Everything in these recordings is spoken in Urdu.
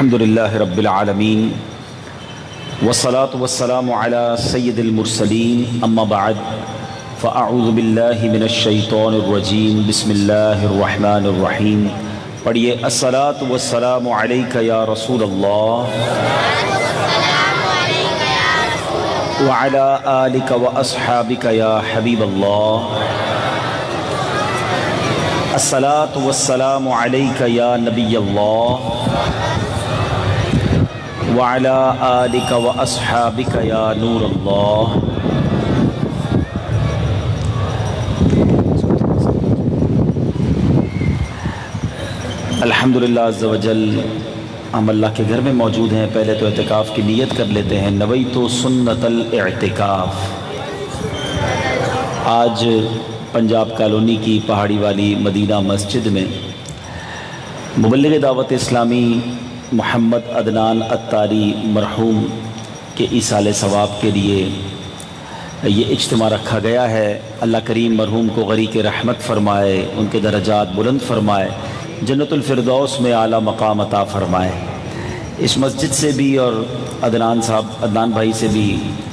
الحمد لله رب العالمين والصلاة والسلام على سيد المرسلين أما بعد فأعوذ بالله من الشيطان الرجيم بسم الله الرحمن الرحيم پڑھیے الصلاة والسلام عليك يا رسول الله وعلى آلك وأصحابك يا حبيب الله الصلاة والسلام عليك يا نبي الله وعلى آلك وأصحابك يا نور الله الحمدللہ عز وجل ہم اللہ کے گھر میں موجود ہیں۔ پہلے تو اعتکاف کی نیت کر لیتے ہیں۔ نویت سنت الاعتکاف۔ آج پنجاب کالونی کی پہاڑی والی مدینہ مسجد میں مبلغ دعوت اسلامی محمد عدنان عطاری مرحوم کے ایصال ثواب کے لیے یہ اجتماع رکھا گیا ہے۔ اللہ کریم مرحوم کو غریق رحمت فرمائے، ان کے درجات بلند فرمائے، جنت الفردوس میں اعلیٰ مقام عطا فرمائے۔ اس مسجد سے بھی اور عدنان بھائی سے بھی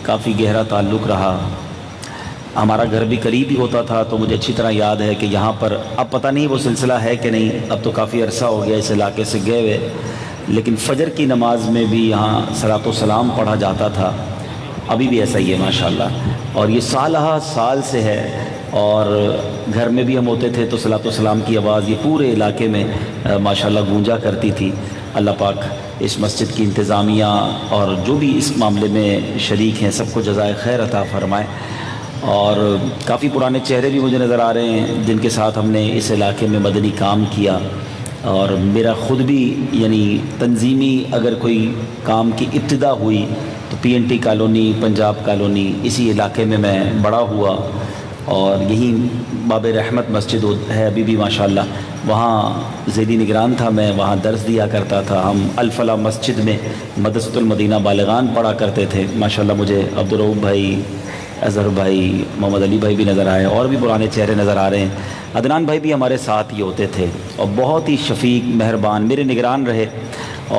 کافی گہرا تعلق رہا۔ ہمارا گھر بھی قریب ہی ہوتا تھا، تو مجھے اچھی طرح یاد ہے کہ یہاں پر اب پتہ نہیں وہ سلسلہ ہے کہ نہیں، اب تو کافی عرصہ ہو گیا اس علاقے سے گئے ہوئے، لیکن فجر کی نماز میں بھی یہاں صلاۃ و سلام پڑھا جاتا تھا۔ ابھی بھی ایسا ہی ہے ماشاءاللہ، اور یہ سال سے ہے، اور گھر میں بھی ہم ہوتے تھے تو صلاۃ و سلام کی آواز یہ پورے علاقے میں ماشاءاللہ گونجا کرتی تھی۔ اللہ پاک اس مسجد کی انتظامیہ اور جو بھی اس معاملے میں شریک ہیں سب کو جزائے خیر عطا فرمائے۔ اور کافی پرانے چہرے بھی مجھے نظر آ رہے ہیں جن کے ساتھ ہم نے اس علاقے میں مدنی کام کیا، اور میرا خود بھی یعنی تنظیمی اگر کوئی کام کی ابتدا ہوئی تو PNT کالونی، پنجاب کالونی، اسی علاقے میں بڑا ہوا، اور یہی باب رحمت مسجد ہے ابھی بھی ماشاءاللہ، وہاں ذیلی نگران تھا میں، وہاں درس دیا کرتا تھا۔ ہم الفلاح مسجد میں مدرسۃ المدینہ بالغان پڑھا کرتے تھے۔ ماشاءاللہ مجھے عبدالرؤوف بھائی، اظہر بھائی، محمد علی بھائی بھی نظر آئے، اور بھی پرانے چہرے نظر آ رہے ہیں۔ عدنان بھائی بھی ہمارے ساتھ ہی ہوتے تھے، اور بہت ہی شفیق، مہربان، میرے نگران رہے،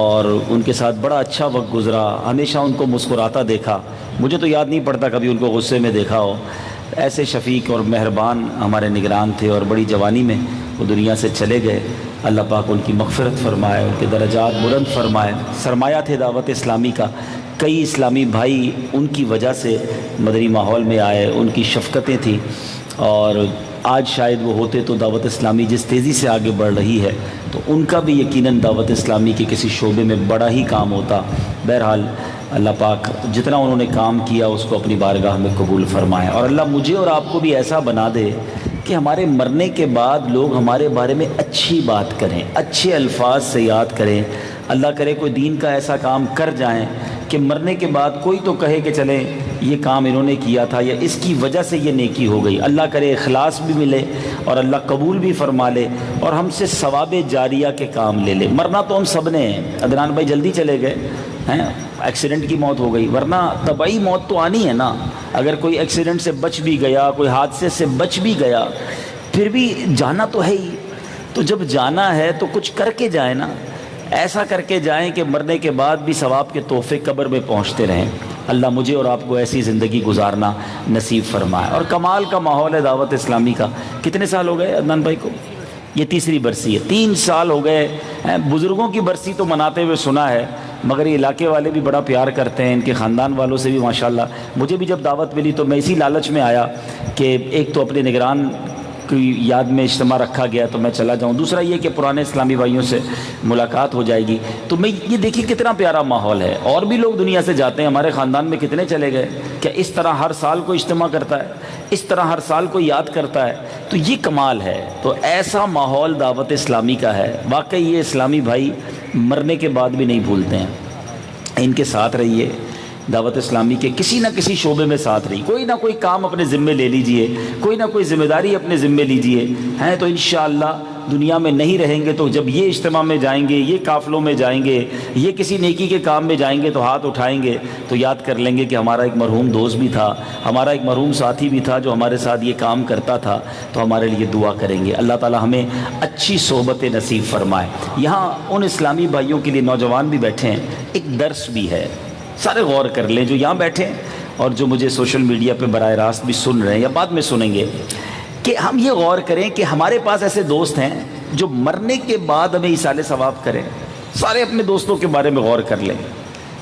اور ان کے ساتھ بڑا اچھا وقت گزرا۔ ہمیشہ ان کو مسکراتا دیکھا، مجھے تو یاد نہیں پڑتا کبھی ان کو غصے میں دیکھا ہو۔ ایسے شفیق اور مہربان ہمارے نگران تھے، اور بڑی جوانی میں وہ دنیا سے چلے گئے۔ اللہ پاک ان کی مغفرت فرمائے، ان کے درجات بلند فرمائے۔ سرمایہ تھے دعوت اسلامی کا، کئی اسلامی بھائی ان کی وجہ سے مدنی ماحول میں آئے، ان کی شفقتیں تھیں، اور آج شاید وہ ہوتے تو دعوت اسلامی جس تیزی سے آگے بڑھ رہی ہے تو ان کا بھی یقیناً دعوت اسلامی کے کسی شعبے میں بڑا ہی کام ہوتا۔ بہرحال اللہ پاک جتنا انہوں نے کام کیا اس کو اپنی بارگاہ میں قبول فرمائے، اور اللہ مجھے اور آپ کو بھی ایسا بنا دے کہ ہمارے مرنے کے بعد لوگ ہمارے بارے میں اچھی بات کریں، اچھے الفاظ سے یاد کریں۔ اللہ کرے کوئی دین کا ایسا کام کر جائیں کہ مرنے کے بعد کوئی تو کہے کہ چلیں یہ کام انہوں نے کیا تھا، یا اس کی وجہ سے یہ نیکی ہو گئی۔ اللہ کرے اخلاص بھی ملے، اور اللہ قبول بھی فرما لے، اور ہم سے ثواب جاریہ کے کام لے لے۔ مرنا تو ہم سب نے ہیں۔ عدنان بھائی جلدی چلے گئے ہیں، ایکسیڈنٹ کی موت ہو گئی، ورنہ طبعی موت تو آنی ہے نا۔ اگر کوئی ایکسیڈنٹ سے بچ بھی گیا، کوئی حادثے سے بچ بھی گیا، پھر بھی جانا تو ہے ہی۔ تو جب جانا ہے تو کچھ کر کے جائیں نا، ایسا کر کے جائیں کہ مرنے کے بعد بھی ثواب کے تحفے قبر میں پہنچتے رہیں۔ اللہ مجھے اور آپ کو ایسی زندگی گزارنا نصیب فرمائے۔ اور کمال کا ماحول ہے دعوت اسلامی کا۔ کتنے سال ہو گئے عدنان بھائی کو؟ یہ تیسری برسی ہے، 3 سال ہو گئے۔ بزرگوں کی برسی تو مناتے ہوئے سنا ہے، مگر یہ علاقے والے بھی بڑا پیار کرتے ہیں، ان کے خاندان والوں سے بھی ماشاءاللہ۔ مجھے بھی جب دعوت ملی تو میں اسی لالچ میں آیا کہ ایک تو اپنے نگران کی یاد میں اجتماع رکھا گیا تو میں چلا جاؤں، دوسرا یہ کہ پرانے اسلامی بھائیوں سے ملاقات ہو جائے گی۔ تو میں یہ دیکھیے کتنا پیارا ماحول ہے، اور بھی لوگ دنیا سے جاتے ہیں، ہمارے خاندان میں کتنے چلے گئے۔ کیا اس طرح ہر سال کو اجتماع کرتا ہے، اس طرح ہر سال کو یاد کرتا ہے؟ تو یہ کمال ہے۔ تو ایسا ماحول دعوت اسلامی کا ہے، واقعی یہ اسلامی بھائی مرنے کے بعد بھی نہیں بھولتے ہیں۔ ان کے ساتھ رہیے، دعوت اسلامی کے کسی نہ کسی شعبے میں ساتھ رہی، کوئی نہ کوئی کام اپنے ذمے لے لیجئے، کوئی نہ کوئی ذمہ داری اپنے ذمے لیجئے، ہیں تو انشاءاللہ دنیا میں نہیں رہیں گے تو جب یہ اجتماع میں جائیں گے، یہ قافلوں میں جائیں گے، یہ کسی نیکی کے کام میں جائیں گے تو ہاتھ اٹھائیں گے تو یاد کر لیں گے کہ ہمارا ایک مرحوم دوست بھی تھا، ہمارا ایک مرحوم ساتھی بھی تھا جو ہمارے ساتھ یہ کام کرتا تھا، تو ہمارے لیے دعا کریں گے۔ اللہ تعالی ہمیں اچھی صحبت نصیب فرمائے۔ یہاں ان اسلامی بھائیوں کے لیے نوجوان بھی بیٹھے ہیں، ایک درس بھی ہے، سارے غور کر لیں جو یہاں بیٹھے ہیں اور جو مجھے سوشل میڈیا پہ براہ راست بھی سن رہے ہیں یا بعد میں سنیں گے، کہ ہم یہ غور کریں کہ ہمارے پاس ایسے دوست ہیں جو مرنے کے بعد ہمیں ایصال ثواب کریں۔ سارے اپنے دوستوں کے بارے میں غور کر لیں،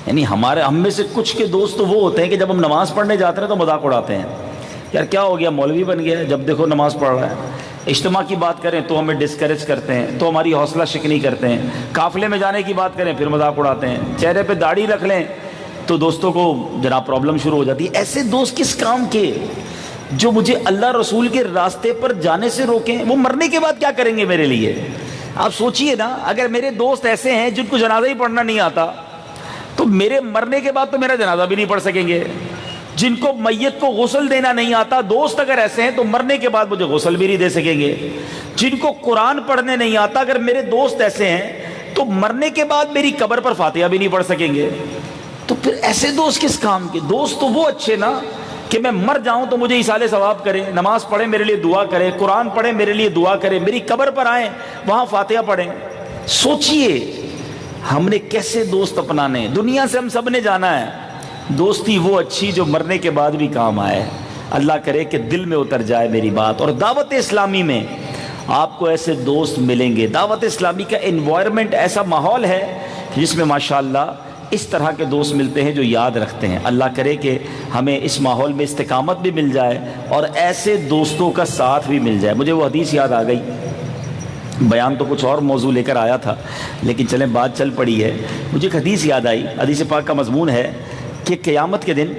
یعنی ہم میں سے کچھ کے دوست تو وہ ہوتے ہیں کہ جب ہم نماز پڑھنے جاتے ہیں تو مذاق اڑاتے ہیں، یار کیا ہو گیا مولوی بن گیا ہے، جب دیکھو نماز پڑھ رہا ہے۔ اجتماع کی بات کریں تو ہمیں ڈسکریج کرتے ہیں، تو ہماری حوصلہ شکنی کرتے ہیں۔ قافلے میں جانے کی بات کریں پھر مذاق اڑاتے ہیں۔ چہرے پہ داڑھی رکھ لیں تو دوستوں کو جناب پرابلم شروع ہو جاتی ہے۔ ایسے دوست کس کام کے جو مجھے اللہ رسول کے راستے پر جانے سے روکیں؟ وہ مرنے کے بعد کیا کریں گے میرے لیے؟ آپ سوچئے نا، اگر میرے دوست ایسے ہیں جن کو جنازہ ہی پڑھنا نہیں آتا تو میرے مرنے کے بعد تو میرا جنازہ بھی نہیں پڑھ سکیں گے۔ جن کو میت کو غسل دینا نہیں آتا، دوست اگر ایسے ہیں تو مرنے کے بعد مجھے غسل بھی نہیں دے سکیں گے۔ جن کو قرآن پڑھنے نہیں آتا، اگر میرے دوست ایسے ہیں تو مرنے کے بعد میری قبر پر فاتحہ بھی نہیں پڑھ سکیں گے۔ تو پھر ایسے دوست کس کام کے؟ دوست تو وہ اچھے نا کہ میں مر جاؤں تو مجھے ایصال ثواب کرے، نماز پڑھے میرے لیے دعا کرے، قرآن پڑھے میرے لیے دعا کرے، میری قبر پر آئیں وہاں فاتحہ پڑھیں۔ سوچئے ہم نے کیسے دوست اپنانے؟ دنیا سے ہم سب نے جانا ہے، دوستی وہ اچھی جو مرنے کے بعد بھی کام آئے۔ اللہ کرے کہ دل میں اتر جائے میری بات۔ اور دعوت اسلامی میں آپ کو ایسے دوست ملیں گے۔ دعوت اسلامی کا انوائرمنٹ ایسا ماحول ہے جس میں ماشاءاللہ اس طرح کے دوست ملتے ہیں جو یاد رکھتے ہیں۔ اللہ کرے کہ ہمیں اس ماحول میں استقامت بھی مل جائے اور ایسے دوستوں کا ساتھ بھی مل جائے۔ مجھے وہ حدیث یاد آ گئی، بیان تو کچھ اور موضوع لے کر آیا تھا لیکن چلیں بات چل پڑی ہے۔ مجھے ایک حدیث یاد آئی، حدیث پاک کا مضمون ہے کہ قیامت کے دن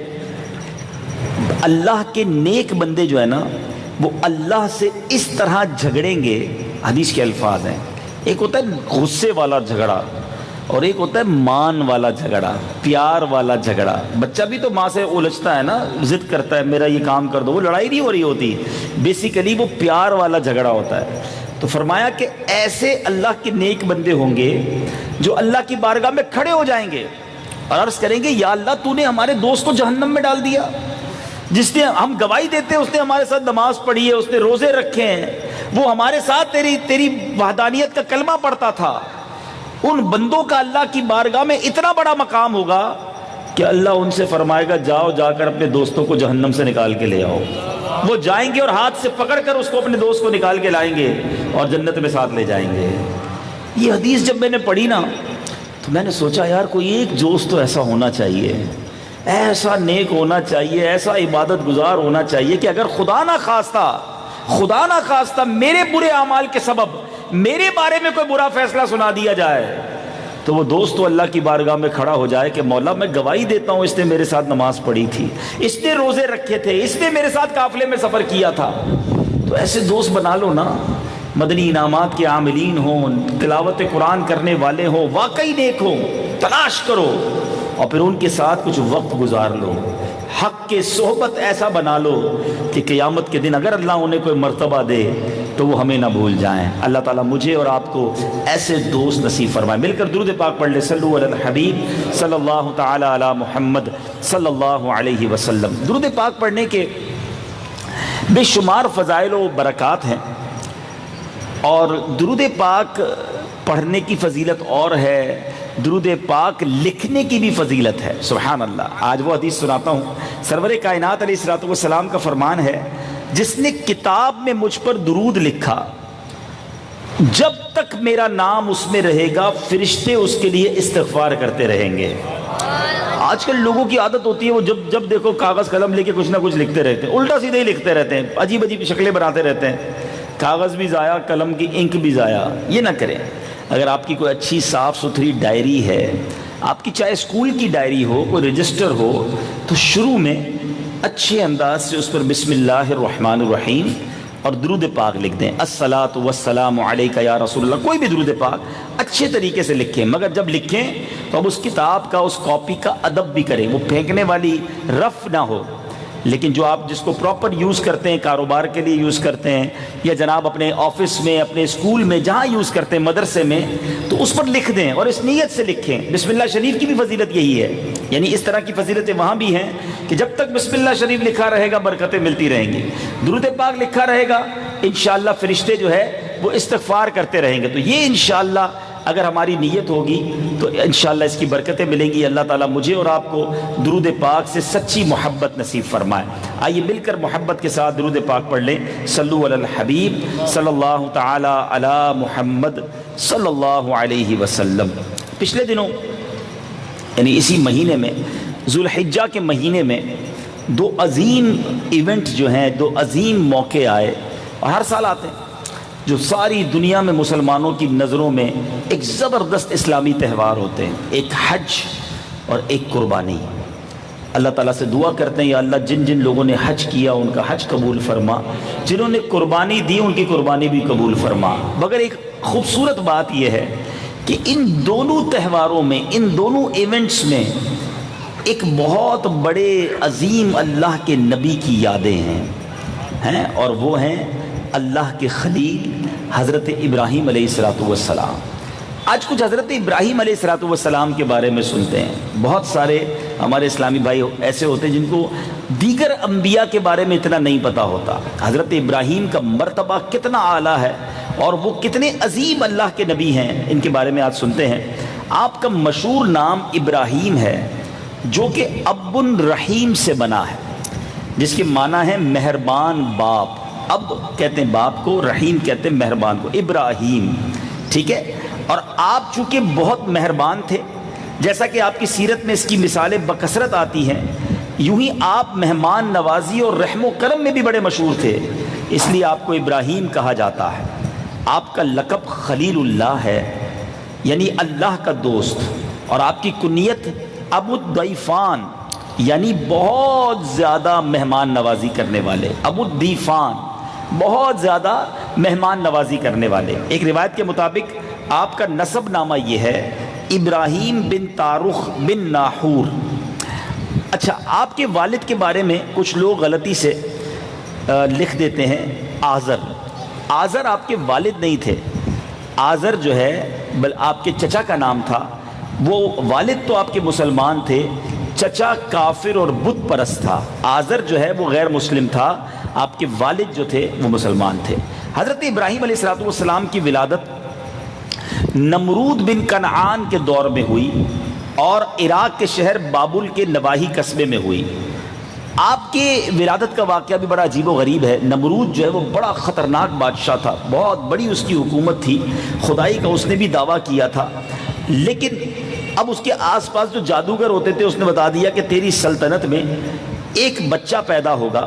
اللہ کے نیک بندے جو ہے نا وہ اللہ سے اس طرح جھگڑیں گے۔ حدیث کے الفاظ ہیں، ایک ہوتا ہے غصے والا جھگڑا اور ایک ہوتا ہے مان والا جھگڑا، پیار والا جھگڑا۔ بچہ بھی تو ماں سے الجھتا ہے نا، ضد کرتا ہے میرا یہ کام کر دو، وہ لڑائی نہیں ہو رہی ہوتی، بیسیکلی وہ پیار والا جھگڑا ہوتا ہے۔ تو فرمایا کہ ایسے اللہ کے نیک بندے ہوں گے جو اللہ کی بارگاہ میں کھڑے ہو جائیں گے اور عرض کریں گے یا اللہ تو نے ہمارے دوست کو جہنم میں ڈال دیا، جس نے ہم گواہی دیتے ہیں اس نے ہمارے ساتھ نماز پڑھی ہے، اس نے روزے رکھے ہیں، وہ ہمارے ساتھ تیری وحدانیت کا کلمہ پڑھتا تھا۔ ان بندوں کا اللہ کی بارگاہ میں اتنا بڑا مقام ہوگا کہ اللہ ان سے فرمائے گا جاؤ جا کر اپنے دوستوں کو جہنم سے نکال کے لے آؤ۔ وہ جائیں گے اور ہاتھ سے پکڑ کر اس کو اپنے دوست کو نکال کے لائیں گے اور جنت میں ساتھ لے جائیں گے۔ یہ حدیث جب میں نے پڑھی نا تو میں نے سوچا یار کوئی ایک دوست تو ایسا ہونا چاہیے، ایسا نیک ہونا چاہیے، ایسا عبادت گزار ہونا چاہیے کہ اگر خدا نہ خواستہ میرے برے اعمال کے سبب میرے بارے میں کوئی برا فیصلہ سنا دیا جائے تو وہ دوست تو اللہ کی بارگاہ میں کھڑا ہو جائے کہ مولا میں گواہی دیتا ہوں اس نے میرے ساتھ نماز پڑھی تھی، اس نے روزے رکھے تھے، اس نے میرے ساتھ قافلے میں سفر کیا تھا۔ تو ایسے دوست بنا لو نا، مدنی انعامات کے عاملین ہوں، تلاوت قرآن کرنے والے ہوں، واقعی نیک ہوں، تلاش کرو اور پھر ان کے ساتھ کچھ وقت گزار لو، حق کے صحبت ایسا بنا لو کہ قیامت کے دن اگر اللہ انہیں کوئی مرتبہ دے تو وہ ہمیں نہ بھول جائیں۔ اللہ تعالیٰ مجھے اور آپ کو ایسے دوست نصیب فرمائے۔ مل کر درود پاک پڑھ لیں، صلو علی الحبیب صلی اللہ تعالی علی محمد صلی اللہ علیہ وسلم۔ درود پاک پڑھنے کے بے شمار فضائل و برکات ہیں اور درود پاک پڑھنے کی فضیلت اور ہے، درود پاک لکھنے کی بھی فضیلت ہے۔ سبحان اللہ۔ آج وہ حدیث سناتا ہوں، سرور کائنات علیہ الصلوۃ والسلام کا فرمان ہے جس نے کتاب میں مجھ پر درود لکھا جب تک میرا نام اس میں رہے گا فرشتے اس کے لیے استغفار کرتے رہیں گے۔ آج کل لوگوں کی عادت ہوتی ہے وہ جب دیکھو کاغذ قلم لے کے کچھ نہ کچھ لکھتے رہتے ہیں، الٹا سیدھے ہی لکھتے رہتے ہیں، عجیب عجیب شکلیں بناتے رہتے ہیں، کاغذ بھی ضائع، قلم کی انک بھی ضائع۔ یہ نہ کریں۔ اگر آپ کی کوئی اچھی صاف ستھری ڈائری ہے، آپ کی چاہے اسکول کی ڈائری ہو، کوئی رجسٹر ہو، تو شروع میں اچھے انداز سے اس پر بسم اللہ الرحمن الرحیم اور درود پاک لکھ دیں، الصلاۃ والسلام علیک یا رسول اللہ، کوئی بھی درود پاک اچھے طریقے سے لکھیں۔ مگر جب لکھیں تو اب اس کتاب کا، اس کاپی کا ادب بھی کریں، وہ پھینکنے والی رف نہ ہو، لیکن جو آپ جس کو پراپر یوز کرتے ہیں، کاروبار کے لیے یوز کرتے ہیں، یا جناب اپنے آفس میں، اپنے اسکول میں، جہاں یوز کرتے ہیں، مدرسے میں، تو اس پر لکھ دیں اور اس نیت سے لکھیں۔ بسم اللہ شریف کی بھی فضیلت یہی ہے، یعنی اس طرح کی فضیلتیں وہاں بھی ہیں کہ جب تک بسم اللہ شریف لکھا رہے گا برکتیں ملتی رہیں گی، درود پاک لکھا رہے گا، انشاءاللہ فرشتے جو ہے وہ استغفار کرتے رہیں گے۔ تو یہ انشاءاللہ اگر ہماری نیت ہوگی تو انشاءاللہ اس کی برکتیں ملیں گی۔ اللہ تعالیٰ مجھے اور آپ کو درود پاک سے سچی محبت نصیب فرمائے۔ آئیے مل کر محبت کے ساتھ درود پاک پڑھ لیں۔ صلو علی الحبیب صلی اللہ تعالی علی محمد صلی اللہ علیہ وسلم۔ پچھلے دنوں یعنی اسی مہینے میں، ذوالحجہ کے مہینے میں، دو عظیم ایونٹ جو ہیں، دو عظیم موقع آئے، اور ہر سال آتے ہیں، جو ساری دنیا میں مسلمانوں کی نظروں میں ایک زبردست اسلامی تہوار ہوتے ہیں، ایک حج اور ایک قربانی۔ اللہ تعالیٰ سے دعا کرتے ہیں یا اللہ جن جن لوگوں نے حج کیا ان کا حج قبول فرما، جنہوں نے قربانی دی ان کی قربانی بھی قبول فرما۔ مگر ایک خوبصورت بات یہ ہے کہ ان دونوں تہواروں میں، ان دونوں ایونٹس میں ایک بہت بڑے عظیم اللہ کے نبی کی یادیں ہیں، اور وہ ہیں اللہ کے خلیل حضرت ابراہیم علیہ السلام۔ آج کچھ حضرت ابراہیم علیہ السلام کے بارے میں سنتے ہیں۔ بہت سارے ہمارے اسلامی بھائی ایسے ہوتے ہیں جن کو دیگر انبیاء کے بارے میں اتنا نہیں پتہ ہوتا، حضرت ابراہیم کا مرتبہ کتنا اعلیٰ ہے اور وہ کتنے عظیم اللہ کے نبی ہیں، ان کے بارے میں آج سنتے ہیں۔ آپ کا مشہور نام ابراہیم ہے، جو کہ اب الرحیم سے بنا ہے، جس کے معنی ہے مہربان باپ۔ اب کہتے ہیں باپ کو، رحیم کہتے ہیں مہربان کو، ابراہیم، ٹھیک ہے۔ اور آپ چونکہ بہت مہربان تھے، جیسا کہ آپ کی سیرت میں اس کی مثالیں بکثرت آتی ہیں، یوں ہی آپ مہمان نوازی اور رحم و کرم میں بھی بڑے مشہور تھے، اس لیے آپ کو ابراہیم کہا جاتا ہے۔ آپ کا لقب خلیل اللہ ہے، یعنی اللہ کا دوست، اور آپ کی کنیت ابو الضیفان، یعنی بہت زیادہ مہمان نوازی کرنے والے، ابو الضیفان، بہت زیادہ مہمان نوازی کرنے والے۔ ایک روایت کے مطابق آپ کا نسب نامہ یہ ہے، ابراہیم بن تارخ بن ناحور۔ اچھا، آپ کے والد کے بارے میں کچھ لوگ غلطی سے لکھ دیتے ہیں آزر۔ آزر آپ کے والد نہیں تھے، آزر جو ہے آپ کے چچا کا نام تھا۔ وہ والد تو آپ کے مسلمان تھے، چچا کافر اور بت پرست تھا۔ آزر جو ہے وہ غیر مسلم تھا، آپ کے والد جو تھے وہ مسلمان تھے۔ حضرت ابراہیم علیہ السلام کی ولادت نمرود بن کنعان کے دور میں ہوئی اور عراق کے شہر بابل کے نواحی قصبے میں ہوئی۔ آپ کے ولادت کا واقعہ بھی بڑا عجیب و غریب ہے۔ نمرود جو ہے وہ بڑا خطرناک بادشاہ تھا، بہت بڑی اس کی حکومت تھی، خدائی کا اس نے بھی دعویٰ کیا تھا، لیکن اب اس کے آس پاس جو جادوگر ہوتے تھے اس نے بتا دیا کہ تیری سلطنت میں ایک بچہ پیدا ہوگا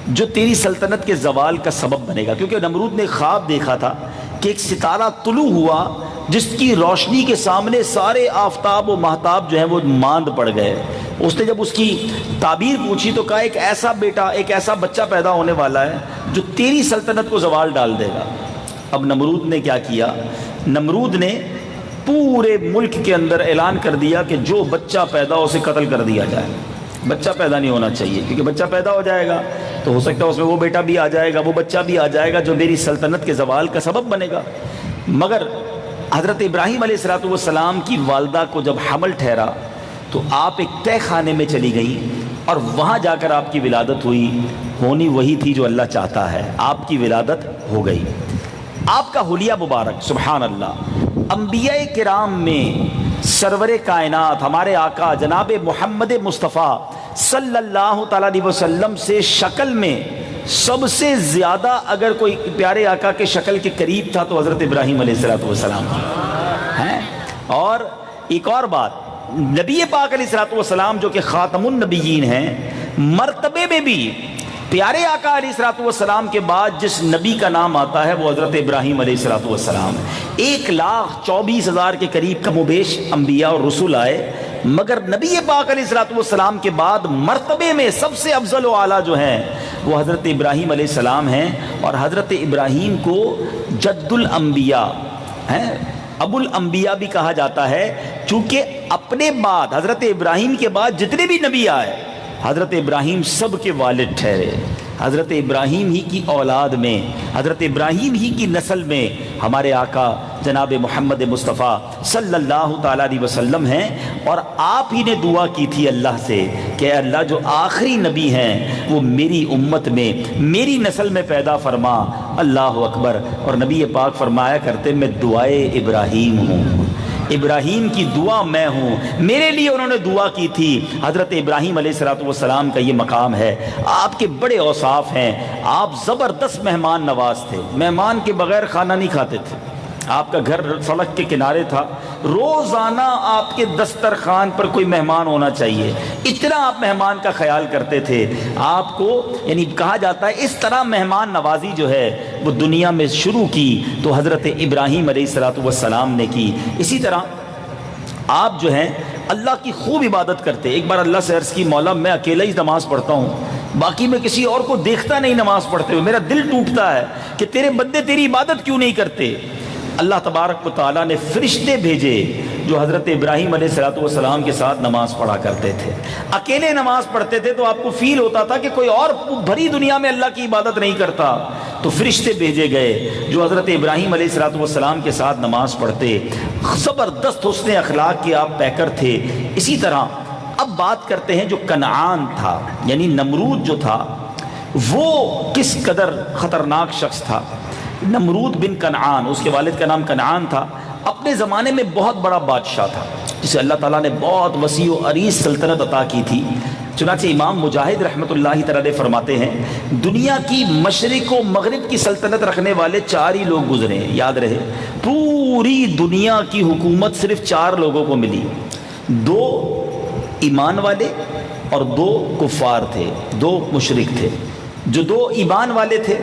جو تیری سلطنت کے زوال کا سبب بنے گا، کیونکہ نمرود نے خواب دیکھا تھا کہ ایک ستارہ طلوع ہوا جس کی روشنی کے سامنے سارے آفتاب و مہتاب جو ہیں وہ ماند پڑ گئے۔ اس نے جب اس کی تعبیر پوچھی تو کہا ایک ایسا بیٹا، ایک ایسا بچہ پیدا ہونے والا ہے جو تیری سلطنت کو زوال ڈال دے گا۔ اب نمرود نے کیا کیا؟ نمرود نے پورے ملک کے اندر اعلان کر دیا کہ جو بچہ پیدا ہو اسے قتل کر دیا جائے، بچہ پیدا نہیں ہونا چاہیے، کیونکہ بچہ پیدا ہو جائے گا تو ہو سکتا ہے اس میں وہ بیٹا بھی آ جائے گا، وہ بچہ بھی آ جائے گا جو میری سلطنت کے زوال کا سبب بنے گا۔ مگر حضرت ابراہیم علیہ السلام کی والدہ کو جب حمل ٹھہرا تو آپ ایک تہہ خانے میں چلی گئیں اور وہاں جا کر آپ کی ولادت ہوئی۔ ہونی وہی تھی جو اللہ چاہتا ہے، آپ کی ولادت ہو گئی۔ آپ کا حلیہ مبارک، سبحان اللہ، انبیاء کرام میں سرور کائنات ہمارے آقا جناب محمد مصطفیٰ صلی اللہ تعالیٰ علیہ وسلم سے شکل میں سب سے زیادہ اگر کوئی پیارے آقا کے شکل کے قریب تھا تو حضرت ابراہیم علیہ السلام ہیں۔ اور ایک اور بات، نبی پاک علیہ السلام جو کہ خاتم النبیین ہیں، مرتبے میں بھی پیارے آقا علیہ السلام کے بعد جس نبی کا نام آتا ہے وہ حضرت ابراہیم علیہ السلام۔ 1,24,000 کے قریب کم و بیش انبیاء اور رسول آئے، مگر نبی پاک علیہ السلام کے بعد مرتبے میں سب سے افضل و اعلیٰ جو ہیں وہ حضرت ابراہیم علیہ السلام ہیں۔ اور حضرت ابراہیم کو جد الانبیاء ہیں، ابو الانبیاء بھی کہا جاتا ہے، چونکہ اپنے بعد حضرت ابراہیم کے بعد جتنے بھی نبی آئے حضرت ابراہیم سب کے والد ٹھہرے، حضرت ابراہیم ہی کی اولاد میں، حضرت ابراہیم ہی کی نسل میں ہمارے آقا جناب محمد مصطفیٰ صلی اللہ تعالیٰ علیہ وسلم ہیں۔ اور آپ ہی نے دعا کی تھی اللہ سے کہ اے اللہ جو آخری نبی ہیں وہ میری امت میں میری نسل میں پیدا فرما۔ اللہ اکبر۔ اور نبی پاک فرمایا کرتے میں دعائے ابراہیم ہوں، ابراہیم کی دعا میں ہوں، میرے لیے انہوں نے دعا کی تھی۔ حضرت ابراہیم علیہ السلام کا یہ مقام ہے۔ آپ کے بڑے اوصاف ہیں، آپ زبردست مہمان نواز تھے، مہمان کے بغیر کھانا نہیں کھاتے تھے۔ آپ کا گھر سڑک کے کنارے تھا، روزانہ آپ کے دسترخوان پر کوئی مہمان ہونا چاہیے، اتنا آپ مہمان کا خیال کرتے تھے۔ آپ کو یعنی کہا جاتا ہے اس طرح مہمان نوازی جو ہے وہ دنیا میں شروع کی تو حضرت ابراہیم علیہ السلام نے کی۔ اسی طرح آپ جو ہیں اللہ کی خوب عبادت کرتے۔ ایک بار اللہ سے عرض کی مولا میں اکیلا ہی نماز پڑھتا ہوں، باقی میں کسی اور کو دیکھتا نہیں نماز پڑھتے ہوئے، میرا دل ٹوٹتا ہے کہ تیرے بندے تیری عبادت کیوں نہیں کرتے۔ اللہ تبارک و تعالیٰ نے فرشتے بھیجے جو حضرت ابراہیم علیہ السلام کے ساتھ نماز پڑھا کرتے تھے۔ اکیلے نماز پڑھتے تھے تو آپ کو فیل ہوتا تھا کہ کوئی اور بھری دنیا میں اللہ کی عبادت نہیں کرتا، تو فرشتے بھیجے گئے جو حضرت ابراہیم علیہ السلام کے ساتھ نماز پڑھتے۔ زبردست حسن اخلاق کے آپ پیکر تھے۔ اسی طرح اب بات کرتے ہیں جو کنعان تھا، یعنی نمرود جو تھا وہ کس قدر خطرناک شخص تھا۔ نمرود بن کنعان، اس کے والد کا نام کنعان تھا، اپنے زمانے میں بہت بڑا بادشاہ تھا جسے اللہ تعالیٰ نے بہت وسیع و عریض سلطنت عطا کی تھی۔ چنانچہ امام مجاہد رحمۃ اللہ تعالیٰ فرماتے ہیں دنیا کی مشرق و مغرب کی سلطنت رکھنے والے 4 ہی لوگ گزرے ہیں، یاد رہے، پوری دنیا کی حکومت صرف 4 لوگوں کو ملی، 2 ایمان والے اور 2 کفار تھے، 2 مشرک تھے۔ جو 2 ایمان والے تھے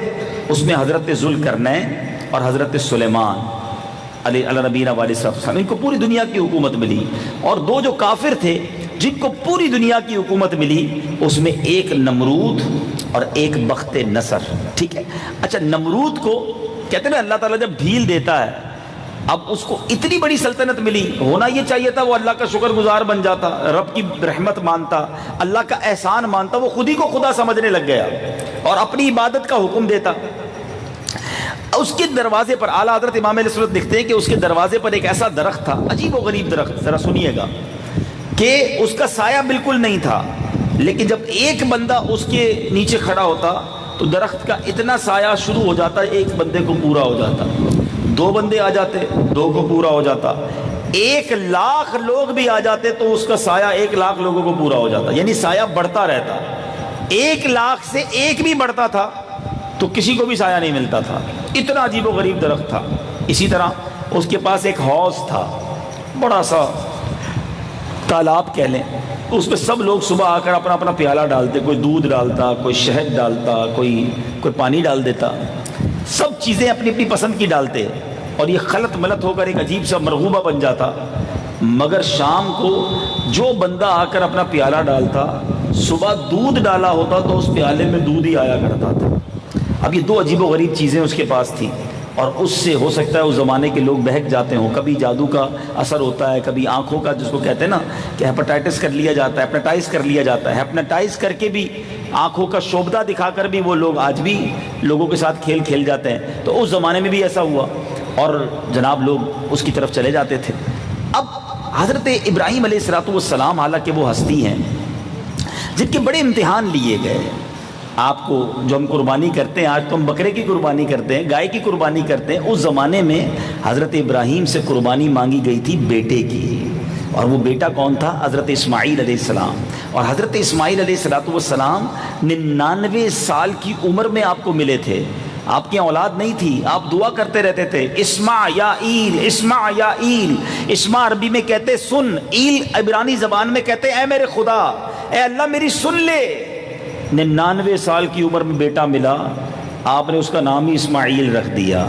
اس میں حضرت ذوالقرنین اور حضرت سلیمان علیہ نبینا علیہ السلام، ان کو پوری دنیا کی حکومت ملی۔ اور 2 جو کافر تھے جن کو پوری دنیا کی حکومت ملی اس میں ایک نمرود اور ایک بخت نصر۔ ٹھیک ہے، اچھا نمرود کو کہتے ہیں اللہ تعالیٰ جب ڈھیل دیتا ہے، اب اس کو اتنی بڑی سلطنت ملی، ہونا یہ چاہیے تھا وہ اللہ کا شکر گزار بن جاتا، رب کی رحمت مانتا، اللہ کا احسان مانتا، وہ خود ہی کو خدا سمجھنے لگ گیا اور اپنی عبادت کا حکم دیتا۔ اس کے دروازے پر اعلیٰ حضرت امام علیہ السلام لکھتے ہیں کہ اس کے دروازے پر ایک ایسا درخت تھا، عجیب و غریب درخت، ذرا سنیے گا، کہ اس کا سایہ بالکل نہیں تھا، لیکن جب ایک بندہ اس کے نیچے کھڑا ہوتا تو درخت کا اتنا سایہ شروع ہو جاتا، ایک بندے کو پورا ہو جاتا، 2 بندے آ جاتے 2 کو پورا ہو جاتا، 1,00,000 لوگ بھی آ جاتے تو اس کا سایہ 1,00,000 لوگوں کو پورا ہو جاتا، یعنی سایہ بڑھتا رہتا، 1,00,000 سے 1 بھی بڑھتا تھا تو کسی کو بھی سایہ نہیں ملتا تھا، اتنا عجیب و غریب درخت تھا۔ اسی طرح اس کے پاس ایک حوض تھا، بڑا سا تالاب کہہ لیں، اس پہ سب لوگ صبح آ کر اپنا اپنا پیالہ ڈالتے، کوئی دودھ ڈالتا، کوئی شہد ڈالتا، کوئی پانی ڈال دیتا، سب چیزیں اپنی اپنی پسند کی ڈالتے، اور یہ خلط ملط ہو کر ایک عجیب سا مرغوبہ بن جاتا۔ مگر شام کو جو بندہ آ کر اپنا پیالہ ڈالتا، صبح دودھ ڈالا ہوتا تو اس پیالے میں دودھ ہی آیا کرتا تھا۔ اب یہ 2 عجیب و غریب چیزیں اس کے پاس تھیں، اور اس سے ہو سکتا ہے اس زمانے کے لوگ بہک جاتے ہوں، کبھی جادو کا اثر ہوتا ہے، کبھی آنکھوں کا، جس کو کہتے ہیں نا کہ ہیپاٹائٹس کر لیا جاتا ہے، ہیپناٹائز کر لیا جاتا ہے، ہیپناٹائز کر کے بھی آنکھوں کا شوبدہ دکھا کر بھی وہ لوگ آج بھی لوگوں کے ساتھ کھیل کھیل جاتے ہیں۔ تو اس زمانے میں بھی ایسا ہوا اور جناب لوگ اس کی طرف چلے جاتے تھے۔ اب حضرت ابراہیم علیہ السلام حالانکہ وہ ہستی ہیں جن کے بڑے امتحان لیے گئے۔ آپ کو جو ہم قربانی کرتے ہیں، آج تو ہم بکرے کی قربانی کرتے ہیں، گائے کی قربانی کرتے ہیں، اس زمانے میں حضرت ابراہیم سے قربانی مانگی گئی تھی بیٹے کی، اور وہ بیٹا کون تھا؟ حضرت اسماعیل علیہ السلام۔ اور حضرت اسماعیل علیہ السلام 99 سال کی عمر میں آپ کو ملے تھے، آپ کی اولاد نہیں تھی، آپ دعا کرتے رہتے تھے اسمع یا ایل، اسمع یا ایل۔ اسمع عربی میں کہتے سن، ایل عبرانی زبان میں کہتے اے میرے خدا، اے اللہ میری سن لے۔ 99 سال کی عمر میں بیٹا ملا، آپ نے اس کا نام ہی اسماعیل رکھ دیا۔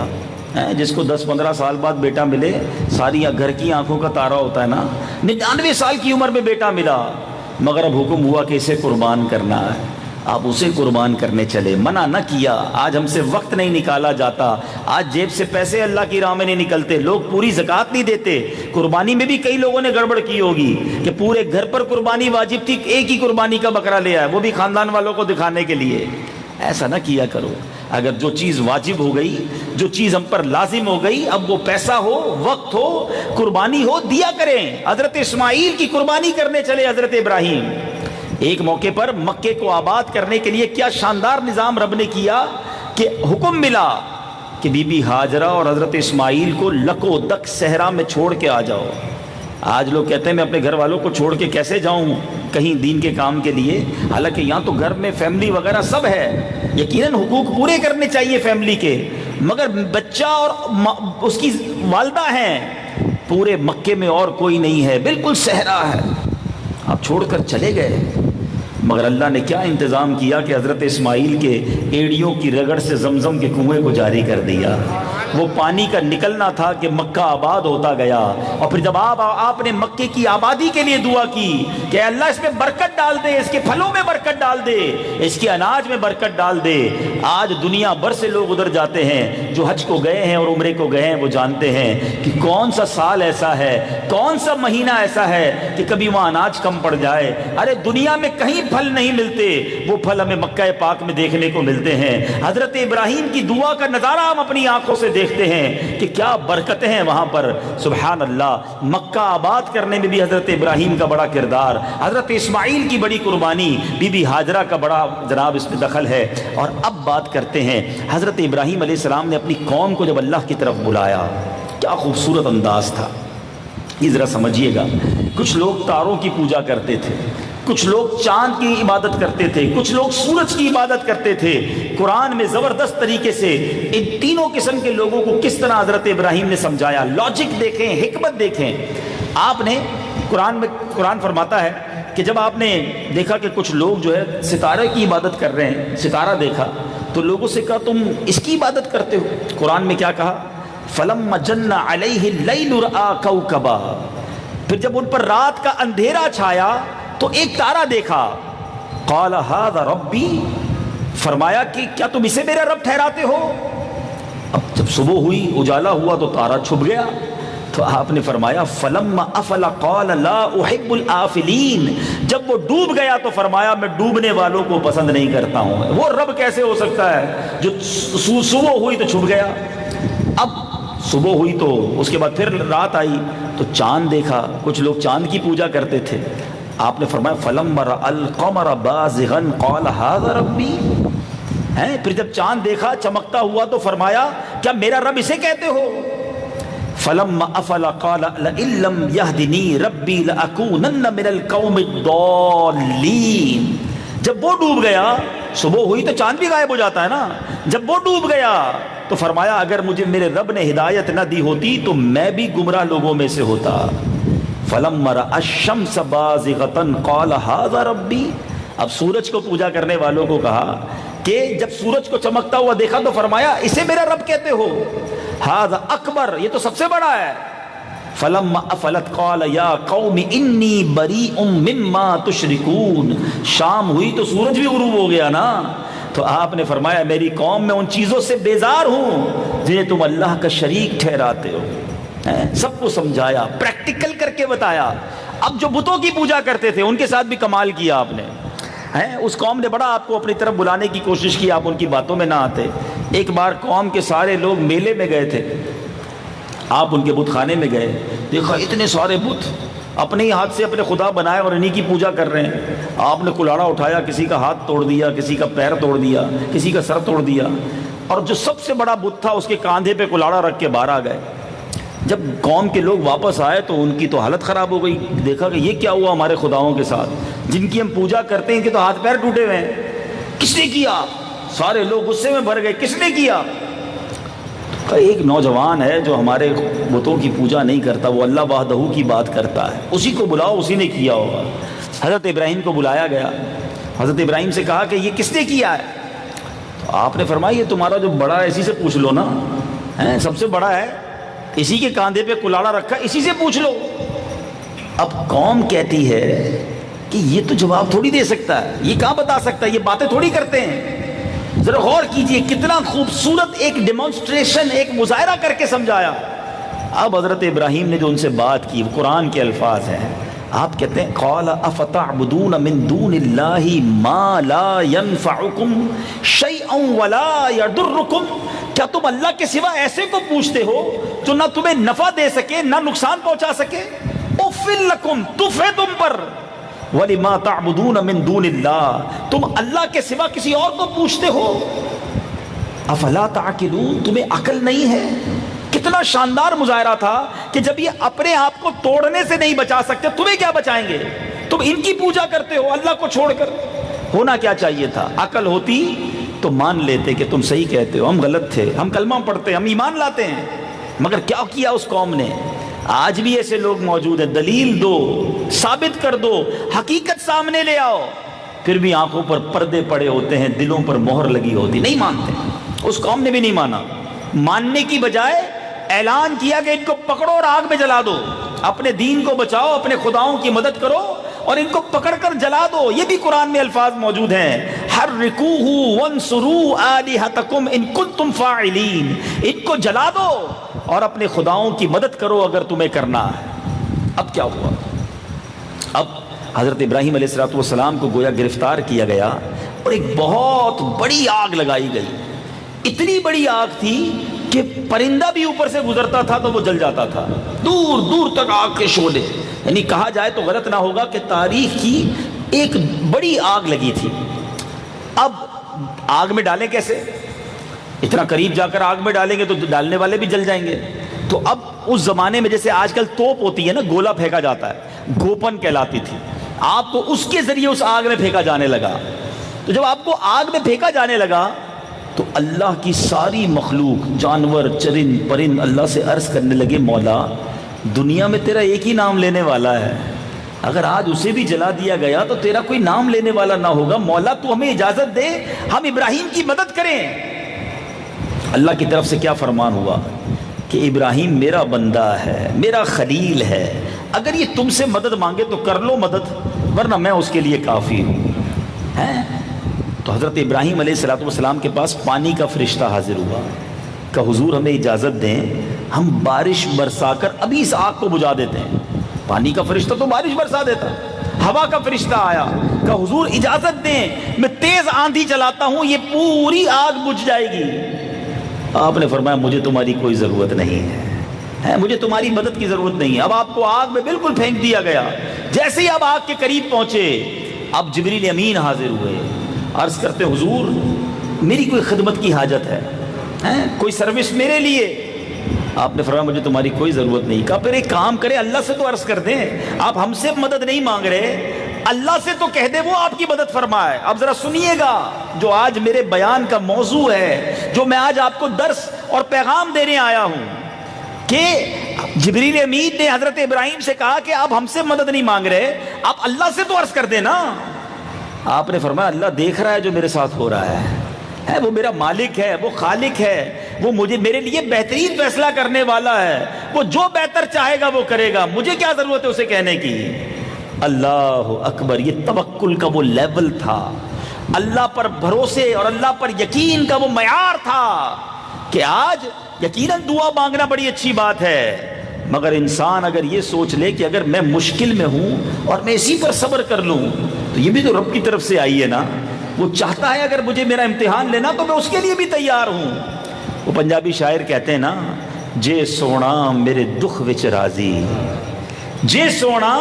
جس کو 10-15 سال بعد بیٹا ملے، ساری گھر کی آنکھوں کا تارا ہوتا ہے نا۔ 99 سال کی عمر میں بیٹا ملا، مگر اب حکم ہوا کہ اسے قربان کرنا ہے۔ آپ اسے قربان کرنے چلے، منع نہ کیا۔ آج ہم سے وقت نہیں نکالا جاتا، آج جیب سے پیسے اللہ کی راہ میں نہیں نکلتے، لوگ پوری زکوٰۃ نہیں دیتے۔ قربانی میں بھی کئی لوگوں نے گڑبڑ کی ہوگی کہ پورے گھر پر قربانی واجب تھی، ایک ہی قربانی کا بکرا لے آئے، وہ بھی خاندان والوں کو دکھانے کے لیے۔ ایسا نہ کیا کرو۔ اگر جو چیز واجب ہو گئی، جو چیز ہم پر لازم ہو گئی، اب وہ پیسہ ہو، وقت ہو، قربانی ہو، دیا کریں۔ حضرت اسماعیل کی قربانی کرنے چلے حضرت ابراہیم۔ ایک موقع پر مکے کو آباد کرنے کے لیے کیا شاندار نظام رب نے کیا کہ حکم ملا کہ بی بی ہاجرہ اور حضرت اسماعیل کو لکو دک صحرا میں چھوڑ کے آ جاؤ۔ آج لوگ کہتے ہیں میں اپنے گھر والوں کو چھوڑ کے کیسے جاؤں کہیں دین کے کام کے لیے، حالانکہ یہاں تو گھر میں فیملی وغیرہ سب ہے، یقیناً حقوق پورے کرنے چاہیے فیملی کے، مگر بچہ اور اس کی والدہ ہیں، پورے مکے میں اور کوئی نہیں ہے، بالکل صحرا ہے، آپ چھوڑ کر چلے گئے۔ مگر اللہ نے کیا انتظام کیا کہ حضرت اسماعیل کے ایڑیوں کی رگڑ سے زمزم کے کنویں کو جاری کر دیا۔ وہ پانی کا نکلنا تھا کہ مکہ آباد ہوتا گیا۔ اور پھر جب آپ نے مکے کی آبادی کے لیے دعا کی کہ اللہ اس میں برکت ڈال دے، اس کے پھلوں میں برکت ڈال دے، اس کے اناج میں برکت ڈال دے، آج دنیا بھر سے لوگ ادھر جاتے ہیں، جو حج کو گئے ہیں اور عمرے کو گئے ہیں وہ جانتے ہیں کہ کون سا سال ایسا ہے، کون سا مہینہ ایسا ہے کہ کبھی وہاں اناج کم پڑ جائے۔ ارے دنیا میں کہیں پھل نہیں ملتے، وہ پھل ہمیں مکہ پاک میں دیکھنے کو ملتے ہیں۔ حضرت ابراہیم کی دعا کا نظارہ ہم اپنی آنکھوں سے دیکھتے ہیں کہ کیا برکتیں ہیں وہاں پر، سبحان اللہ۔ مکہ آباد کرنے میں بھی حضرت ابراہیم کا بڑا کردار، حضرت اسماعیل کی بڑی قربانی، بی بی ہاجرہ کا بڑا جناب اس میں دخل ہے۔ اور اب بات کرتے ہیں حضرت ابراہیم علیہ السلام نے اپنی قوم کو جب اللہ کی طرف بلایا، کیا خوبصورت انداز تھا، یہ ذرا سمجھیے گا۔ کچھ لوگ تاروں کی پوجا کرتے تھے، کچھ لوگ چاند کی عبادت کرتے تھے، کچھ لوگ سورج کی عبادت کرتے تھے۔ قرآن میں زبردست طریقے سے ان تینوں قسم کے لوگوں کو کس طرح حضرت ابراہیم نے سمجھایا، لاجک دیکھیں، حکمت دیکھیں۔ آپ نے قرآن فرماتا ہے کہ جب آپ نے دیکھا کہ کچھ لوگ جو ہے ستارے کی عبادت کر رہے ہیں، ستارہ دیکھا تو لوگوں سے کہا تم اس کی عبادت کرتے ہو؟ قرآن میں کیا کہا؟ فَلَمَّ جَنَّ عَلَيْهِ اللَّيْلُ رَأَىٰ كَوْكَبًا، پھر جب ان پر رات کا اندھیرا چھایا تو ایک تارا دیکھا، قال هذا ربی، فرمایا کہ کیا تم اسے میرا رب ٹھہراتے ہو؟ اب جب صبح ہوئی، اجالا ہوا تو تارا چھپ گیا، تو آپ نے فرمایا فلما افل قال لا احب الافلین، جب وہ ڈوب گیا تو فرمایا میں ڈوبنے والوں کو پسند نہیں کرتا ہوں۔ وہ رب کیسے ہو سکتا ہے جو صبح ہوئی تو چھپ گیا؟ اب صبح ہوئی تو اس کے بعد پھر رات آئی تو چاند دیکھا، کچھ لوگ چاند کی پوجا کرتے تھے، آپ نے فرمایا فلما رأى القمر بازغا قال هذا ربی، پھر جب چاند دیکھا چمکتا ہوا تو فرمایا کیا میرا رب اسے کہتے ہو؟ فلما افل قال لئن لم يهدني ربي لأكونن من القوم الضالين، جب وہ ڈوب گیا، صبح ہوئی تو چاند بھی غائب ہو جاتا ہے نا، جب وہ ڈوب گیا تو فرمایا اگر مجھے میرے رب نے ہدایت نہ دی ہوتی تو میں بھی گمراہ لوگوں میں سے ہوتا۔ فلما رأى الشمس بازغة قال هذا ربی، اب سورج کو پوجا کرنے والوں کو کہا کہ جب سورج کو چمکتا ہوا دیکھا تو فرمایا اسے میرا رب کہتے ہو؟ هذا اکبر، یہ تو سب سے بڑا ہے۔ فلما افلت قال یا قوم انی بریء مما تشرکون، شام ہوئی تو سورج بھی غروب ہو گیا نا، تو آپ نے فرمایا میری قوم میں ان چیزوں سے بیزار ہوں جنہیں تم اللہ کا شریک ٹھہراتے ہو۔ سب کو سمجھایا، پریکٹیکل کر کے بتایا۔ اب جو بتوں کی پوجا کرتے تھے ان کے ساتھ بھی کمال کیا آپ نے، اس قوم نے بڑا آپ کو اپنی طرف بلانے کی کوشش کی، آپ ان کی باتوں میں نہ آتے۔ ایک بار قوم کے سارے لوگ میلے میں گئے تھے، آپ ان کے بت خانے میں گئے، دیکھا اتنے سارے بت اپنے ہی ہاتھ سے اپنے خدا بنائے اور انہی کی پوجا کر رہے ہیں۔ آپ نے کلاڑا اٹھایا، کسی کا ہاتھ توڑ دیا، کسی کا پیر توڑ دیا، کسی کا سر توڑ دیا، اور جو سب سے بڑا بت تھا اس کے کاندھے پہ کلاڑا رکھ کے باہر آ گئے۔ جب قوم کے لوگ واپس آئے تو ان کی تو حالت خراب ہو گئی، دیکھا کہ یہ کیا ہوا ہمارے خداؤں کے ساتھ جن کی ہم پوجا کرتے ہیں، ان کے تو ہاتھ پیر ٹوٹے ہوئے ہیں، کس نے کیا؟ سارے لوگ غصے میں بھر گئے، کس نے کیا؟ ایک نوجوان ہے جو ہمارے بتوں کی پوجا نہیں کرتا، وہ اللہ وحدہ کی بات کرتا ہے، اسی کو بلاؤ، اسی نے کیا ہوگا۔ حضرت ابراہیم کو بلایا گیا، حضرت ابراہیم سے کہا کہ یہ کس نے کیا ہے؟ تو آپ نے فرمایا یہ تمہارا جو بڑا ہے اسی سے پوچھ لو نا، سب سے بڑا ہے، اسی کے کاندھے پہ کلاڑا رکھا، اسی سے پوچھ لو۔ اب قوم کہتی ہے کہ یہ تو جواب تھوڑی دے سکتا ہے، یہ کہاں بتا سکتا ہے، یہ باتیں تھوڑی کرتے ہیں۔ ذرا غور کیجئے کتنا خوبصورت ایک ڈیمانسٹریشن، ایک مظاہرہ کر کے سمجھایا۔ اب حضرت ابراہیم نے جو ان سے بات کی وہ قرآن کے الفاظ ہیں، آپ کہتے ہیں قال افتعبدون من دون اللہ ما لا ينفعکم شیئا ولا یضرکم، کیا تم اللہ کے سوا ایسے کو پوچھتے ہو جو نہ تمہیں نفع دے سکے نہ نقصان پہنچا سکے؟ اُفٍ لکم، تف ہے تم پر، وَلِمَا تَعْبُدُونَ مِن دُونِ اللَّهِ، تم اللہ کے سوا کسی اور کو پوچھتے ہو۔ افلا تعقلون، تمہیں عقل نہیں ہے؟ کتنا شاندار مظاہرہ تھا کہ جب یہ اپنے آپ کو توڑنے سے نہیں بچا سکتے تمہیں کیا بچائیں گے؟ تم ان کی پوجا کرتے ہو اللہ کو چھوڑ کر۔ ہونا کیا چاہیے تھا؟ عقل ہوتی تو مان لیتے کہ تم صحیح کہتے ہو، ہم غلط تھے، ہم کلمہ پڑھتے ہیں، ہم ایمان لاتے ہیں۔ مگر کیا کیا اس قوم نے؟ آج بھی ایسے لوگ موجود ہیں، دلیل دو، ثابت کر دو، حقیقت سامنے لے آؤ، پھر بھی آنکھوں پر پردے پڑے ہوتے ہیں، دلوں پر مہر لگی ہوتی، نہیں مانتے۔ اس قوم نے بھی نہیں مانا، ماننے کی بجائے اعلان کیا کہ ان کو پکڑو اور آگ میں جلا دو، اپنے دین کو بچاؤ، اپنے خداؤں کی مدد کرو اور ان کو پکڑ کر جلا دو۔ یہ بھی قرآن میں الفاظ موجود ہیں، حرقوہ وانصروا آلہتکم ان کنتم فاعلین، ان کو جلا دو اور اپنے خداؤں کی مدد کرو اگر تمہیں کرنا ہے۔ اب کیا ہوا؟ اب حضرت ابراہیم علیہ السلام کو گویا گرفتار کیا گیا اور ایک بہت بڑی آگ لگائی گئی۔ اتنی بڑی آگ تھی کہ پرندہ بھی اوپر سے گزرتا تھا تو وہ جل جاتا تھا، دور دور تک آگ کے شعلے، یعنی کہا جائے تو غلط نہ ہوگا کہ تاریخ کی ایک بڑی آگ لگی تھی۔ اب آگ میں ڈالیں کیسے؟ اتنا قریب جا کر آگ میں ڈالیں گے تو ڈالنے والے بھی جل جائیں گے۔ تو اب اس زمانے میں جیسے آج کل توپ ہوتی ہے نا، گولا پھینکا جاتا ہے، گوپن کہلاتی تھی، آپ کو اس کے ذریعے اس آگ میں پھینکا جانے لگا۔ تو جب آپ کو آگ میں پھینکا جانے لگا تو اللہ کی ساری مخلوق، جانور، چرند پرند اللہ سے عرض کرنے لگے، مولا دنیا میں تیرا ایک ہی نام لینے والا ہے، اگر آج اسے بھی جلا دیا گیا تو تیرا کوئی نام لینے والا نہ ہوگا، مولا تو ہمیں اجازت دے ہم ابراہیم کی مدد کریں۔ اللہ کی طرف سے کیا فرمان ہوا کہ ابراہیم میرا بندہ ہے، میرا خلیل ہے، اگر یہ تم سے مدد مانگے تو کر لو مدد، ورنہ میں اس کے لیے کافی ہوں۔ تو حضرت ابراہیم علیہ السلام کے پاس پانی کا فرشتہ حاضر ہوا کہ حضور ہمیں اجازت دیں، ہم بارش برسا کر ابھی اس آگ کو بجھا دیتے ہیں۔ پانی کا فرشتہ تو بارش برسا دیتا۔ ہوا کا فرشتہ آیا کہ حضور اجازت دیں، میں تیز آندھی چلاتا ہوں، یہ پوری آگ بجھ جائے گی۔ آپ نے فرمایا مجھے تمہاری کوئی ضرورت نہیں ہے، مجھے تمہاری مدد کی ضرورت نہیں ہے۔ اب آپ کو آگ میں بالکل پھینک دیا گیا۔ جیسے ہی آپ آگ کے قریب پہنچے، اب جبریل امین حاضر ہوئے، عرض کرتے حضور میری کوئی خدمت کی حاجت ہے، کوئی سروس میرے لیے؟ آپ نے فرمایا مجھے تمہاری کوئی ضرورت نہیں۔ کہا پھر ایک کام کرے، اللہ سے تو عرض کر دیں، آپ ہم سے مدد نہیں مانگ رہے، اللہ سے تو کہہ دے وہ آپ کی مدد فرمائے۔ اب ذرا سنیے گا جو آج میرے بیان کا موضوع ہے، جو میں آج آپ کو درس اور پیغام دینے آیا ہوں، کہ جبریل امین نے حضرت ابراہیم سے کہا کہ آپ ہم سے مدد نہیں مانگ رہے، آپ اللہ سے تو عرض کر دیں نا۔ آپ نے فرمایا اللہ دیکھ رہا ہے جو میرے ساتھ ہو رہا ہے، وہ میرا مالک ہے، وہ خالق ہے، وہ مجھے میرے لیے بہترین فیصلہ کرنے والا ہے، وہ جو بہتر چاہے گا وہ کرے گا، مجھے کیا ضرورت ہے اسے کہنے کی۔ اللہ اکبر، یہ توکل کا وہ لیول تھا، اللہ پر بھروسے اور اللہ پر یقین کا وہ معیار تھا کہ آج یقیناً دعا مانگنا بڑی اچھی بات ہے، مگر انسان اگر یہ سوچ لے کہ اگر میں مشکل میں ہوں اور میں اسی پر صبر کر لوں تو یہ بھی تو رب کی طرف سے آئی ہے نا، وہ چاہتا ہے اگر مجھے میرا امتحان لینا تو میں اس کے لیے بھی تیار ہوں۔ وہ پنجابی شاعر کہتے ہیں نا، جے سونا میرے دکھ وچ راضی، جے سونا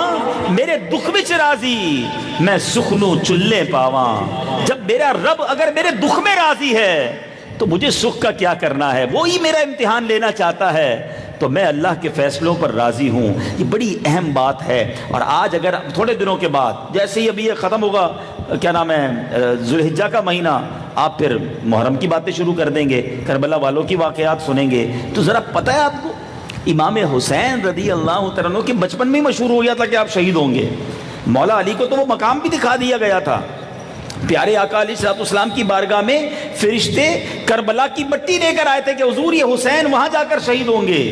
میرے دکھ وچ راضی، میں سکھ نو چلے پاواں۔ جب میرا رب اگر میرے دکھ میں راضی ہے تو مجھے سکھ کا کیا کرنا ہے، وہی میرا امتحان لینا چاہتا ہے تو میں اللہ کے فیصلوں پر راضی ہوں۔ یہ بڑی اہم بات ہے۔ اور آج اگر تھوڑے دنوں کے بعد جیسے ہی ابھی یہ ختم ہوگا، کیا نام ہے، ذو الحجہ کا مہینہ، آپ پھر محرم کی باتیں شروع کر دیں گے، کربلا والوں کی واقعات سنیں گے، تو ذرا پتہ ہے آپ کو امام حسین رضی اللہ تعالیٰ عنہ کے بچپن میں ہی مشہور ہو گیا تھا کہ آپ شہید ہوں گے۔ مولا علی کو تو وہ مقام بھی دکھا دیا گیا تھا۔ پیارے آقا علیہ السلام کی بارگاہ میں فرشتے کربلا کی مٹی لے کر آئے تھے کہ حضور یہ حسین وہاں جا کر شہید ہوں گے۔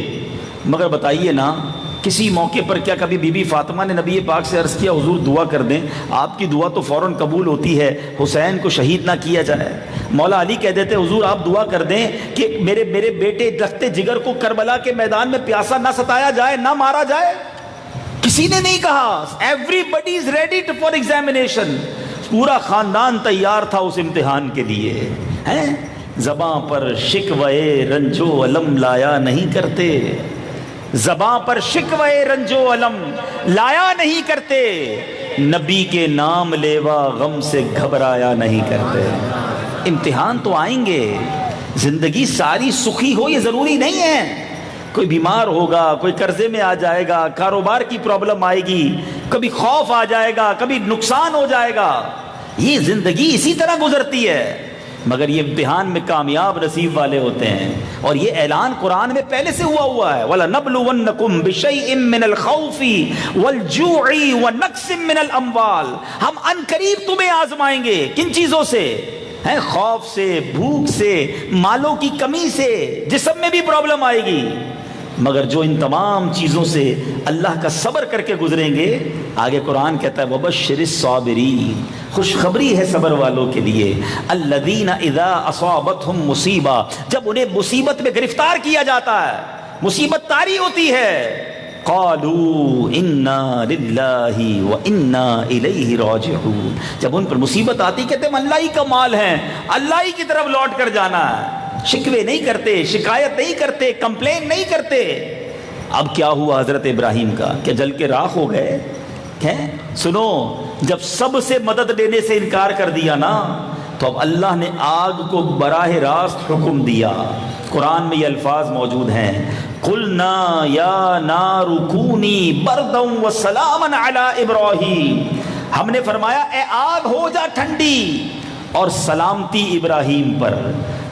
مگر بتائیے نا، کسی موقع پر کیا کبھی بی بی فاطمہ نے نبی پاک سے عرض کیا حضور دعا کر دیں، آپ کی دعا تو فوراً قبول ہوتی ہے، حسین کو شہید نہ کیا جائے؟ مولا علی کہہ دیتے حضور آپ دعا کر دیں کہ میرے بیٹے رخت جگر کو کربلا کے میدان میں پیاسا نہ ستایا جائے، نہ مارا جائے۔ کسی نے نہیں کہا، everybody is ready for examination, پورا خاندان تیار تھا اس امتحان کے لیے۔ زباں پر شکوے رنج و الم لایا نہیں کرتے، زباں پر شکوے رنج و الم لایا نہیں کرتے، نبی کے نام لیوا غم سے گھبرایا نہیں کرتے۔ امتحان تو آئیں گے، زندگی ساری سخی ہو یہ ضروری نہیں ہے۔ کوئی بیمار ہوگا، کوئی قرضے میں آ جائے گا، کاروبار کی پرابلم آئے گی، کبھی خوف آ جائے گا، کبھی نقصان ہو جائے گا، یہ زندگی اسی طرح گزرتی ہے۔ مگر یہ امتحان میں کامیاب نصیب والے ہوتے ہیں، اور یہ اعلان قرآن میں پہلے سے ہوا ہے، وَلَنَبْلُوَنَّكُمْ بِشَيْءٍ مِّنَ الْخَوْفِ وَالْجُوعِ وَنَقْصٍ مِّنَ الْأَمْوَالِ، ہم ان قریب تمہیں آزمائیں گے۔ کن چیزوں سے؟ خوف سے، بھوک سے، مالوں کی کمی سے، جسم میں بھی پرابلم آئے گی، مگر جو ان تمام چیزوں سے اللہ کا صبر کر کے گزریں گے، آگے قرآن کہتا ہے وَبَشِّرِ الصَّابِرِينَ، خوشخبری ہے صبر والوں کے لیے، الَّذِينَ إِذَا أَصَابَتْهُمْ مُصِیبَہ، جب انہیں مصیبت میں گرفتار کیا جاتا ہے، مصیبت طاری ہوتی ہے، قالوا انا للہ وانا الیہ راجعون، جب ان پر مصیبت آتی کہتے ہیں ہم اللہ ہی کا مال ہیں، اللہ ہی کی طرف لوٹ کر جانا ہے۔ شکوے نہیں کرتے، شکایت نہیں کرتے، کمپلین نہیں کرتے۔ اب کیا ہوا حضرت ابراہیم کا؟ کیا جل کے راکھ ہو گئے؟ سنو، جب سب سے مدد لینے سے انکار کر دیا نا، تو اب اللہ نے آگ کو براہ راست حکم دیا۔ قرآن میں یہ الفاظ موجود ہیں، قلنا یا نار کونی بردا وسلاما علی ابراہیم، ہم نے فرمایا اے آگ ہو جا ٹھنڈی اور سلامتی ابراہیم پر۔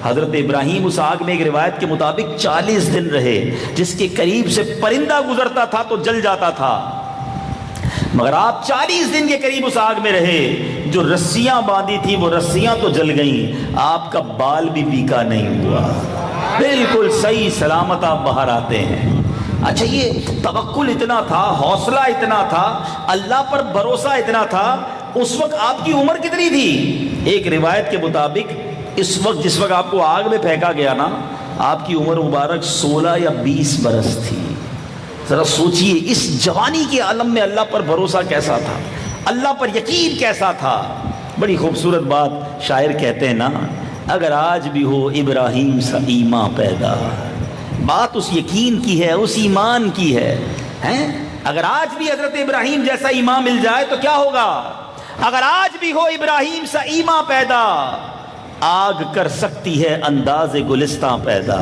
حضرت ابراہیم اس آگ میں ایک روایت کے مطابق 40 دن رہے، جس کے قریب سے پرندہ گزرتا تھا تو جل جاتا تھا، مگر آپ 40 دن کے قریب اس آگ میں رہے۔ جو رسیاں باندھی تھی وہ رسیاں تو جل گئیں، آپ کا بال بھی پیکا نہیں ہوا، بالکل صحیح سلامت آپ باہر آتے ہیں۔ اچھا، یہ توکل اتنا تھا، حوصلہ اتنا تھا، اللہ پر بھروسہ اتنا تھا۔ اس وقت آپ کی عمر کتنی تھی؟ ایک روایت کے مطابق اس وقت جس وقت آپ کو آگ میں پھینکا گیا نا، آپ کی عمر مبارک 16 یا 20 برس تھی۔ ذرا سوچئے اس جوانی کے عالم میں اللہ پر بھروسہ کیسا تھا، اللہ پر یقین کیسا تھا۔ بڑی خوبصورت بات شاعر کہتے ہیں نا، اگر آج بھی ہو ابراہیم سا ایمان پیدا، بات اس یقین کی ہے، اس ایمان کی ہے۔ اگر آج بھی حضرت ابراہیم جیسا ایمان مل جائے تو کیا ہوگا؟ اگر آج بھی ہو ابراہیم سا ایمان پیدا، آگ کر سکتی ہے انداز گلستاں پیدا،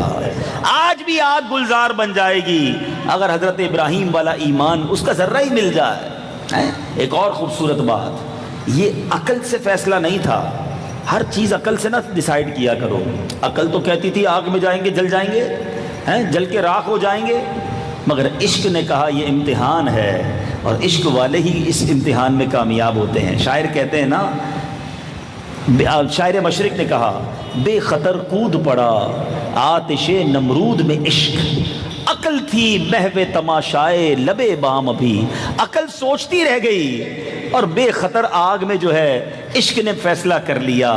آج بھی آگ گلزار بن جائے گی اگر حضرت ابراہیم والا ایمان اس کا ذرہ ہی مل جائے۔ ایک اور خوبصورت بات، یہ عقل سے فیصلہ نہیں تھا، ہر چیز عقل سے نہ ڈیسائیڈ کیا کرو۔ عقل تو کہتی تھی آگ میں جائیں گے جل جائیں گے، جل کے راکھ ہو جائیں گے، مگر عشق نے کہا یہ امتحان ہے، اور عشق والے ہی اس امتحان میں کامیاب ہوتے ہیں۔ شاعر کہتے ہیں نا، شاعر مشرق نے کہا بے خطر کود پڑا آتش نمرود میں عشق، عقل تھی محو تماشائے لبے بام، ابھی عقل سوچتی رہ گئی اور بے خطر آگ میں جو ہے عشق نے فیصلہ کر لیا۔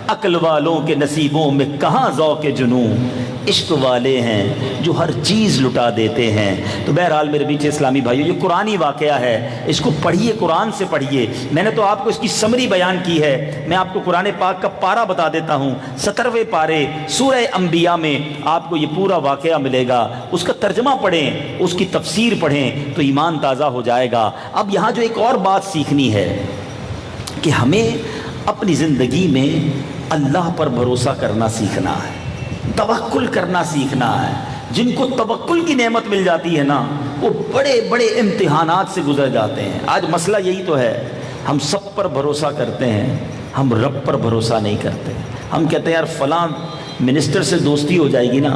عقل والوں کے نصیبوں میں کہاں ذوق جنون، عشق والے ہیں جو ہر چیز لٹا دیتے ہیں۔ تو بہرحال میرے بیچ اسلامی بھائیو، یہ قرآنی واقعہ ہے، اس کو پڑھیے، قرآن سے پڑھیے۔ میں نے تو آپ کو اس کی سمری بیان کی ہے، میں آپ کو قرآن پاک کا پارہ بتا دیتا ہوں۔ 17ویں پارے سورہ انبیاء میں آپ کو یہ پورا واقعہ ملے گا، اس کا ترجمہ پڑھیں، اس کی تفسیر پڑھیں تو ایمان تازہ ہو جائے گا۔ اب یہاں جو ایک اور بات سیکھنی ہے کہ ہمیں اپنی زندگی میں اللہ پر بھروسہ کرنا سیکھنا ہے، توکل کرنا سیکھنا ہے۔ جن کو توکل کی نعمت مل جاتی ہے نا، وہ بڑے بڑے امتحانات سے گزر جاتے ہیں۔ آج مسئلہ یہی تو ہے، ہم سب پر بھروسہ کرتے ہیں، ہم رب پر بھروسہ نہیں کرتے۔ ہم کہتے ہیں یار فلاں منسٹر سے دوستی ہو جائے گی نا،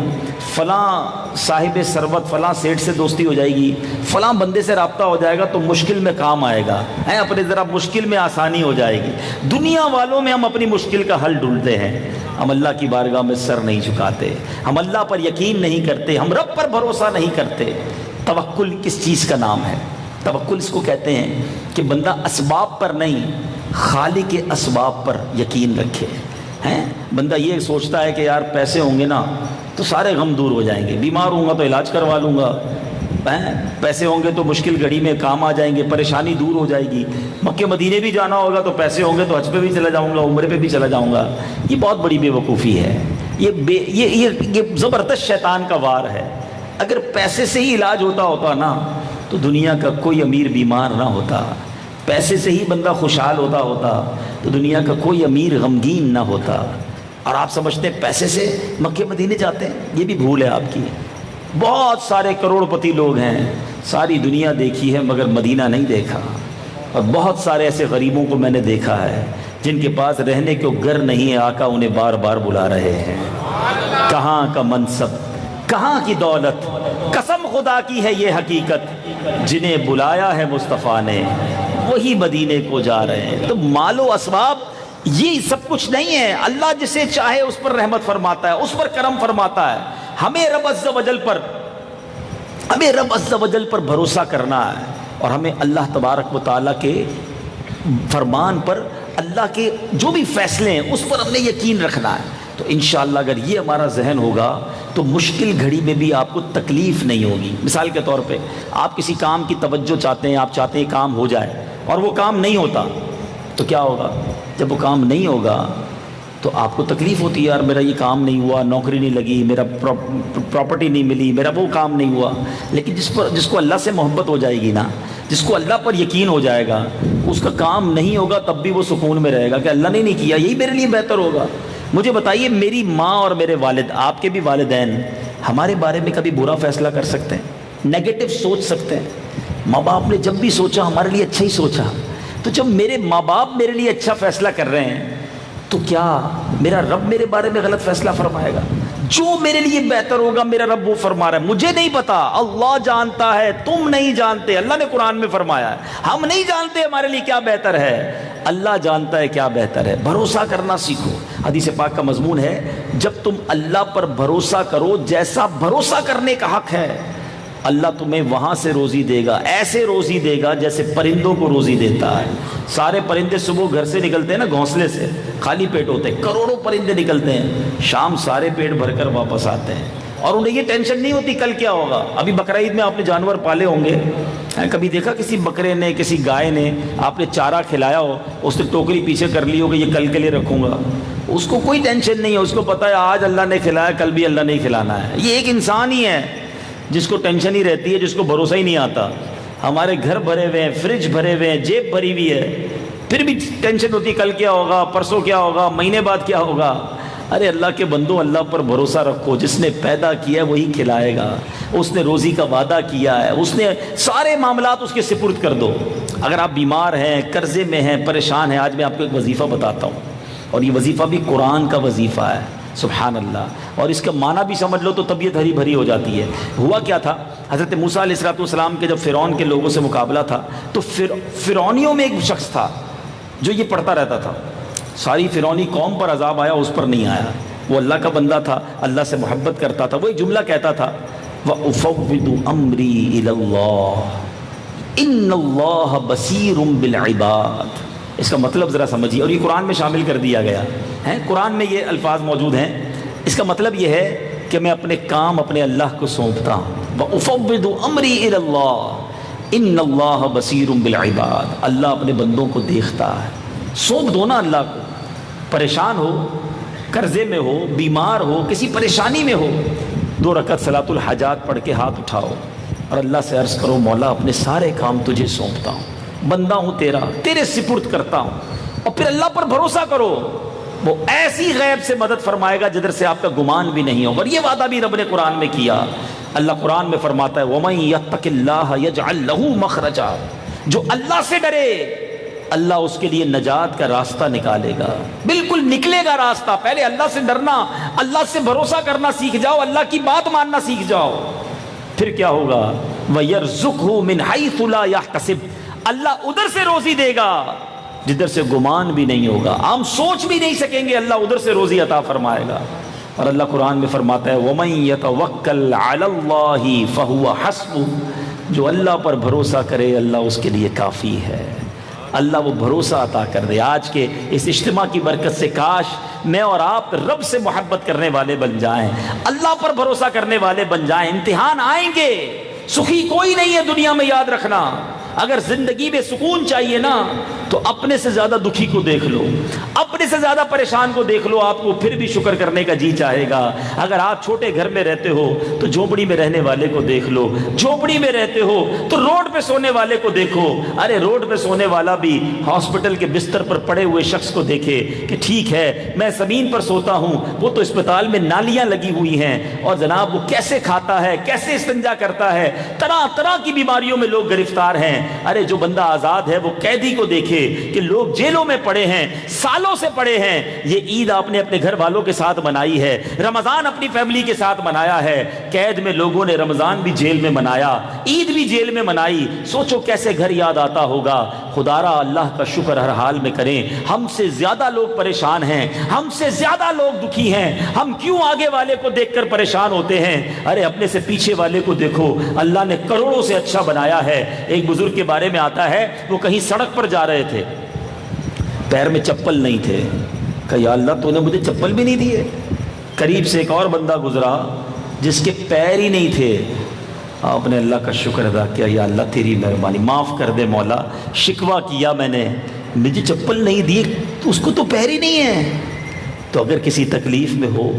فلاں صاحب ثروت فلاں سیٹ سے دوستی ہو جائے گی، فلاں بندے سے رابطہ ہو جائے گا تو مشکل میں کام آئے گا، اپنے ذرا مشکل میں آسانی ہو جائے گی۔ دنیا والوں میں ہم اپنی مشکل کا حل ڈھونڈتے ہیں، ہم اللہ کی بارگاہ میں سر نہیں جھکاتے، ہم اللہ پر یقین نہیں کرتے، ہم رب پر بھروسہ نہیں کرتے۔ توکل کس چیز کا نام ہے؟ توکل اس کو کہتے ہیں کہ بندہ اسباب پر نہیں، خالق اسباب پر یقین رکھے ہیں۔ بندہ یہ سوچتا ہے کہ یار پیسے ہوں گے نا تو سارے غم دور ہو جائیں گے، بیمار ہوں گا تو علاج کروا لوں گا، پیسے ہوں گے تو مشکل گھڑی میں کام آ جائیں گے، پریشانی دور ہو جائے گی، مکے مدینے بھی جانا ہوگا تو پیسے ہوں گے تو حج پہ بھی چلا جاؤں گا، عمرے پہ بھی چلا جاؤں گا۔ یہ بہت بڑی بے وقوفی ہے، یہ زبردست شیطان کا وار ہے۔ اگر پیسے سے ہی علاج ہوتا نا تو دنیا کا کوئی امیر بیمار نہ ہوتا، پیسے سے ہی بندہ خوشحال ہوتا تو دنیا کا کوئی امیر غمگین نہ ہوتا۔ اور آپ سمجھتے ہیں پیسے سے مکے مدینے جاتے ہیں؟ یہ بھی بھول ہے آپ کی۔ بہت سارے کروڑ پتی لوگ ہیں، ساری دنیا دیکھی ہے مگر مدینہ نہیں دیکھا، اور بہت سارے ایسے غریبوں کو میں نے دیکھا ہے جن کے پاس رہنے کو گھر نہیں ہے، آقا انہیں بار بار بلا رہے ہیں۔ کہاں کا منصب، کہاں کی دولت، قسم خدا کی ہے یہ حقیقت، جنہیں بلایا ہے مصطفیٰ نے وہی مدینے کو جا رہے ہیں۔ تو مال و اسباب یہ سب کچھ نہیں ہے، اللہ جسے چاہے اس پر رحمت فرماتا ہے، اس پر کرم فرماتا ہے۔ ہمیں رب عز و جل پر بھروسہ کرنا ہے، اور ہمیں اللہ تبارک و تعالیٰ کے فرمان پر، اللہ کے جو بھی فیصلے ہیں اس پر ہم نے یقین رکھنا ہے۔ تو انشاءاللہ اگر یہ ہمارا ذہن ہوگا تو مشکل گھڑی میں بھی آپ کو تکلیف نہیں ہوگی۔ مثال کے طور پہ آپ کسی کام کی توجہ چاہتے ہیں، آپ چاہتے ہیں کام ہو جائے اور وہ کام نہیں ہوتا تو کیا ہوگا؟ جب وہ کام نہیں ہوگا تو آپ کو تکلیف ہوتی ہے، یار میرا یہ کام نہیں ہوا، نوکری نہیں لگی، میرا پراپرٹی نہیں ملی، میرا وہ کام نہیں ہوا۔ لیکن جس کو اللہ سے محبت ہو جائے گی نا، جس کو اللہ پر یقین ہو جائے گا، اس کا کام نہیں ہوگا تب بھی وہ سکون میں رہے گا کہ اللہ نے نہیں کیا، یہی میرے لیے بہتر ہوگا۔ مجھے بتائیے، میری ماں اور میرے والد، آپ کے بھی والدین ہمارے بارے میں کبھی برا فیصلہ کر سکتے ہیں؟ نیگیٹو سوچ سکتے ہیں؟ ماں باپ نے جب بھی سوچا ہمارے لیے اچھا ہی سوچا، تو جب میرے ماں باپ میرے لیے اچھا فیصلہ کر رہے ہیں تو کیا میرا رب میرے بارے میں غلط فیصلہ فرمائے گا؟ جو میرے لیے بہتر ہوگا میرا رب وہ فرما رہا ہے، مجھے نہیں پتا، اللہ جانتا ہے، تم نہیں جانتے۔ اللہ نے قرآن میں فرمایا ہے ہم نہیں جانتے ہمارے لیے کیا بہتر ہے، اللہ جانتا ہے کیا بہتر ہے۔ بھروسہ کرنا سیکھو۔ حدیث پاک کا مضمون ہے، جب تم اللہ پر بھروسہ کرو جیسا بھروسہ کرنے کا حق ہے، اللہ تمہیں وہاں سے روزی دے گا، ایسے روزی دے گا جیسے پرندوں کو روزی دیتا ہے۔ سارے پرندے صبح گھر سے نکلتے ہیں نا، گھونسلے سے خالی پیٹ ہوتے ہیں، کروڑوں پرندے نکلتے ہیں، شام سارے پیٹ بھر کر واپس آتے ہیں، اور انہیں یہ ٹینشن نہیں ہوتی کل کیا ہوگا۔ ابھی بقرعید میں آپ نے جانور پالے ہوں گے، کبھی دیکھا کسی بکرے نے، کسی گائے نے، آپ نے چارہ کھلایا ہو، اس نے ٹوکری پیچھے کر لی ہو کہ یہ کل کے لیے رکھوں گا، اس کو کوئی ٹینشن نہیں ہے، اس کو پتہ ہے آج اللہ نے کھلایا، کل بھی اللہ نے کھلانا ہے۔ یہ ایک انسان ہی ہے جس کو ٹینشن ہی رہتی ہے، جس کو بھروسہ ہی نہیں آتا۔ ہمارے گھر بھرے ہوئے ہیں، فریج بھرے ہوئے ہیں، جیب بھری ہوئی ہے، پھر بھی ٹینشن ہوتی ہے کل کیا ہوگا، پرسوں کیا ہوگا، مہینے بعد کیا ہوگا۔ ارے اللہ کے بندو، اللہ پر بھروسہ رکھو، جس نے پیدا کیا ہے وہی کھلائے گا، اس نے روزی کا وعدہ کیا ہے، اس نے سارے معاملات اس کے سپرد کر دو۔ اگر آپ بیمار ہیں، قرضے میں ہیں، پریشان ہیں، آج میں آپ کو ایک وظیفہ بتاتا ہوں، اور یہ وظیفہ بھی قرآن کا وظیفہ ہے، سبحان اللہ، اور اس کا معنی بھی سمجھ لو تو طبیعت ہری بھری ہو جاتی ہے۔ ہوا کیا تھا، حضرت موسیٰ علیہ السلام کے جب فرعون کے لوگوں سے مقابلہ تھا تو فرعونیوں میں ایک شخص تھا جو یہ پڑھتا رہتا تھا، ساری فرعونی قوم پر عذاب آیا، اس پر نہیں آیا۔ وہ اللہ کا بندہ تھا، اللہ سے محبت کرتا تھا، وہ ایک جملہ کہتا تھا، وَأُفَوِّضُ أَمْرِي إِلَى اللَّهِ إِنَّ اللَّهَ بَصِيرٌ بِالْعِبَادِ۔ اس کا مطلب ذرا سمجھیے، اور یہ قرآن میں شامل کر دیا گیا ہے، قرآن میں یہ الفاظ موجود ہیں۔ اس کا مطلب یہ ہے کہ میں اپنے کام اپنے اللہ کو سونپتا ہوں، وَأُفَوِّضُ أَمْرِي إِلَى اللَّهِ إِنَّ اللَّهَ بَصِيرٌ بِالْعِبَادِ۔ اللہ اپنے بندوں کو دیکھتا ہے، سونپ دو نا اللہ کو۔ پریشان ہو، قرضے میں ہو، بیمار ہو، کسی پریشانی میں ہو، 2 رکعت صلاۃ الحاجات پڑھ کے ہاتھ اٹھاؤ اور اللہ سے عرض کرو، مولا اپنے سارے کام تجھے سونپتا ہوں، بندہ ہوں تیرا، تیرے سپرد کرتا ہوں۔ اور پھر اللہ پر بھروسہ کرو، وہ ایسی غیب سے مدد فرمائے گا جدھر سے آپ کا گمان بھی نہیں ہوگا۔ اور یہ وعدہ بھی رب نے قرآن میں کیا۔ اللہ قرآن میں فرماتا ہے، وَمَن يَتَّقِ اللَّهَ يَجْعَل لَّهُ مَخْرَجًا، جو اللہ سے ڈرے اللہ اس کے لیے نجات کا راستہ نکالے گا، بالکل نکلے گا راستہ۔ پہلے اللہ سے ڈرنا، اللہ سے بھروسہ کرنا سیکھ جاؤ، اللہ کی بات ماننا سیکھ جاؤ، پھر کیا ہوگا، وَيَرْزُقْهُ مِنْ حَيْثُ لَا يَحْتَسِبُ، اللہ ادھر سے روزی دے گا جدھر سے گمان بھی نہیں ہوگا، ہم سوچ بھی نہیں سکیں گے، اللہ ادھر سے روزی عطا فرمائے گا۔ اور اللہ قرآن میں فرماتا ہے وَمَن يَتَوَكَّلْ عَلَى اللَّهِ فَهُوَ حَسْبُهُ، جو اللہ پر بھروسہ کرے اللہ اس کے لیے کافی ہے، اللہ وہ بھروسہ عطا کر دے۔ آج کے اس اجتماع کی برکت سے کاش میں اور آپ رب سے محبت کرنے والے بن جائیں، اللہ پر بھروسہ کرنے والے بن جائیں۔ امتحان آئیں گے، سخی کوئی نہیں ہے دنیا میں، یاد رکھنا۔ اگر زندگی میں سکون چاہیے نا تو اپنے سے زیادہ دکھی کو دیکھ لو، اپنے سے زیادہ پریشان کو دیکھ لو، آپ کو پھر بھی شکر کرنے کا جی چاہے گا۔ اگر آپ چھوٹے گھر میں رہتے ہو تو جھونپڑی میں رہنے والے کو دیکھ لو، جھونپڑی میں رہتے ہو تو روڈ پہ سونے والے کو دیکھو۔ ارے روڈ پہ سونے والا بھی ہاسپٹل کے بستر پر پڑے ہوئے شخص کو دیکھے کہ ٹھیک ہے میں زمین پر سوتا ہوں، وہ تو اسپتال میں نالیاں لگی ہوئی ہیں، اور جناب وہ کیسے کھاتا ہے، کیسے استنجا کرتا ہے، طرح طرح کی بیماریوں میں لوگ گرفتار ہیں۔ ارے جو بندہ آزاد ہے وہ قیدی کو دیکھے کہ لوگ جیلوں میں پڑے ہیں، سالوں سے پڑے ہیں۔ یہ عید آپ نے اپنے گھر والوں کے ساتھ منائی ہے، رمضان اپنی فیملی کے ساتھ منایا ہے، قید میں لوگوں نے رمضان بھی جیل میں منایا، عید بھی جیل میں منائی۔ سوچو کیسے گھر یاد آتا ہوگا۔ خدا را اللہ کا شکر ہر حال میں کریں۔ ہم سے زیادہ لوگ پریشان ہیں، ہم سے زیادہ لوگ دکھی ہیں، ہم کیوں آگے والے کو دیکھ کر پریشان ہوتے ہیں؟ ارے اپنے سے پیچھے والے کو دیکھو، اللہ نے کروڑوں سے اچھا بنایا ہے۔ ایک بزرگ کے بارے میں آتا ہے وہ کہیں سڑک پر جا رہے تھے، پیر میں چپل نہیں تھے، کہا یا اللہ تو نے مجھے چپل بھی نہیں دیے۔ قریب سے ایک اور بندہ گزرا جس کے پیر ہی نہیں تھے، آپ نے اللہ کا شکر ادا کیا، یا اللہ تیری مہربانی، معاف کر دے مولا، شکوہ کیا میں نے، مجھے چپل نہیں دی تو اس کو تو پیر ہی نہیں ہے۔ تو اگر کسی تکلیف میں ہو،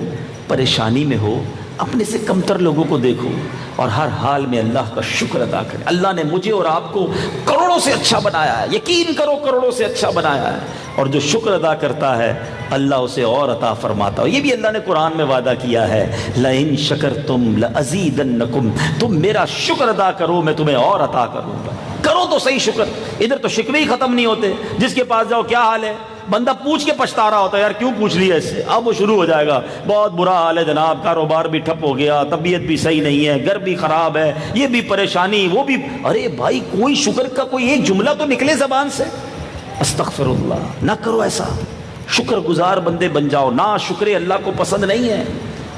پریشانی میں ہو، اپنے سے کمتر لوگوں کو دیکھو اور ہر حال میں اللہ کا شکر ادا کرے۔ اللہ نے مجھے اور آپ کو کروڑوں سے اچھا بنایا ہے، یقین کرو کروڑوں سے اچھا بنایا ہے، اور جو شکر ادا کرتا ہے اللہ اسے اور عطا فرماتا ہے۔ یہ بھی اللہ نے قرآن میں وعدہ کیا ہے، لَإِن شَكَرْتُمْ لَأَزِيدَنَّكُمْ، تم میرا شکر ادا کرو میں تمہیں اور عطا کروں گا۔ کرو تو صحیح شکر۔ ادھر تو شکوے ہی ختم نہیں ہوتے، جس کے پاس جاؤ کیا حال ہے، بندہ پوچھ کے پچھتا رہا ہوتا ہے، یار کیوں پوچھ لیا اس سے، اب وہ شروع ہو جائے گا، بہت برا حال ہے جناب، کاروبار بھی ٹھپ ہو گیا، طبیعت بھی صحیح نہیں ہے، گھر بھی خراب ہے، یہ بھی پریشانی وہ بھی۔ ارے بھائی کوئی شکر کا کوئی ایک جملہ تو نکلے زبان سے، استغفر اللہ۔ نہ کرو ایسا، شکر گزار بندے بن جاؤ۔ نا شکر اللہ کو پسند نہیں ہے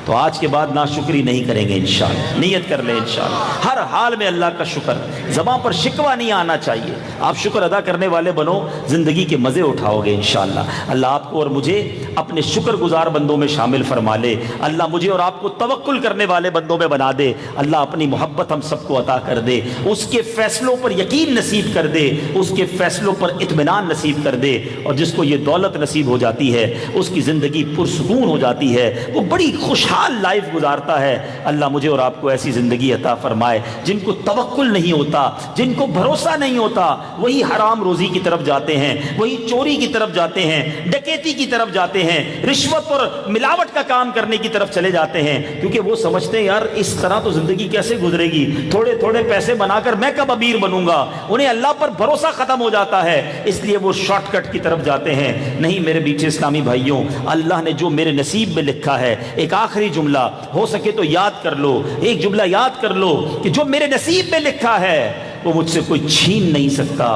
تو آج کے بعد ناشکری نہیں کریں گے انشاءاللہ، نیت کر لیں انشاءاللہ۔ ہر حال میں اللہ کا شکر، زبان پر شکوہ نہیں آنا چاہیے۔ آپ شکر ادا کرنے والے بنو، زندگی کے مزے اٹھاؤ گے انشاءاللہ۔ اللہ آپ کو اور مجھے اپنے شکر گزار بندوں میں شامل فرما لے۔ اللہ مجھے اور آپ کو توکل کرنے والے بندوں میں بنا دے۔ اللہ اپنی محبت ہم سب کو عطا کر دے، اس کے فیصلوں پر یقین نصیب کر دے، اس کے فیصلوں پر اطمینان نصیب کر دے، اور جس کو یہ دولت نصیب ہو جاتی ہے اس کی زندگی پرسکون ہو جاتی ہے، وہ بڑی خوشحال لائف گزارتا ہے۔ اللہ مجھے اور آپ کو ایسی زندگی عطا فرمائے۔ جن کو توکل نہیں ہوتا، جن کو بھروسہ نہیں ہوتا، وہی حرام روزی کی طرف جاتے ہیں، وہی چوری کی طرف جاتے ہیں، ڈکیتی کی طرف جاتے ہیں، رشوت اور ملاوٹ کا کام کرنے کی طرف چلے جاتے ہیں، کیونکہ وہ سمجھتے ہیں یار اس طرح تو زندگی کیسے گزرے گی، تھوڑے تھوڑے پیسے بنا کر میں کب امیر بنوں گا۔ انہیں اللہ پر بھروسہ ختم ہو جاتا ہے، اس لیے وہ شارٹ کٹ کی طرف جاتے ہیں۔ نہیں میرے بیچے اسلامی بھائیوں، اللہ نے جو میرے نصیب میں لکھا ہے، ایک آخری جملہ ہو سکے تو یاد کر لو، ایک جملہ یاد کر لو کہ جو میرے نصیب میں لکھا ہے وہ مجھ سے کوئی چھین نہیں سکتا،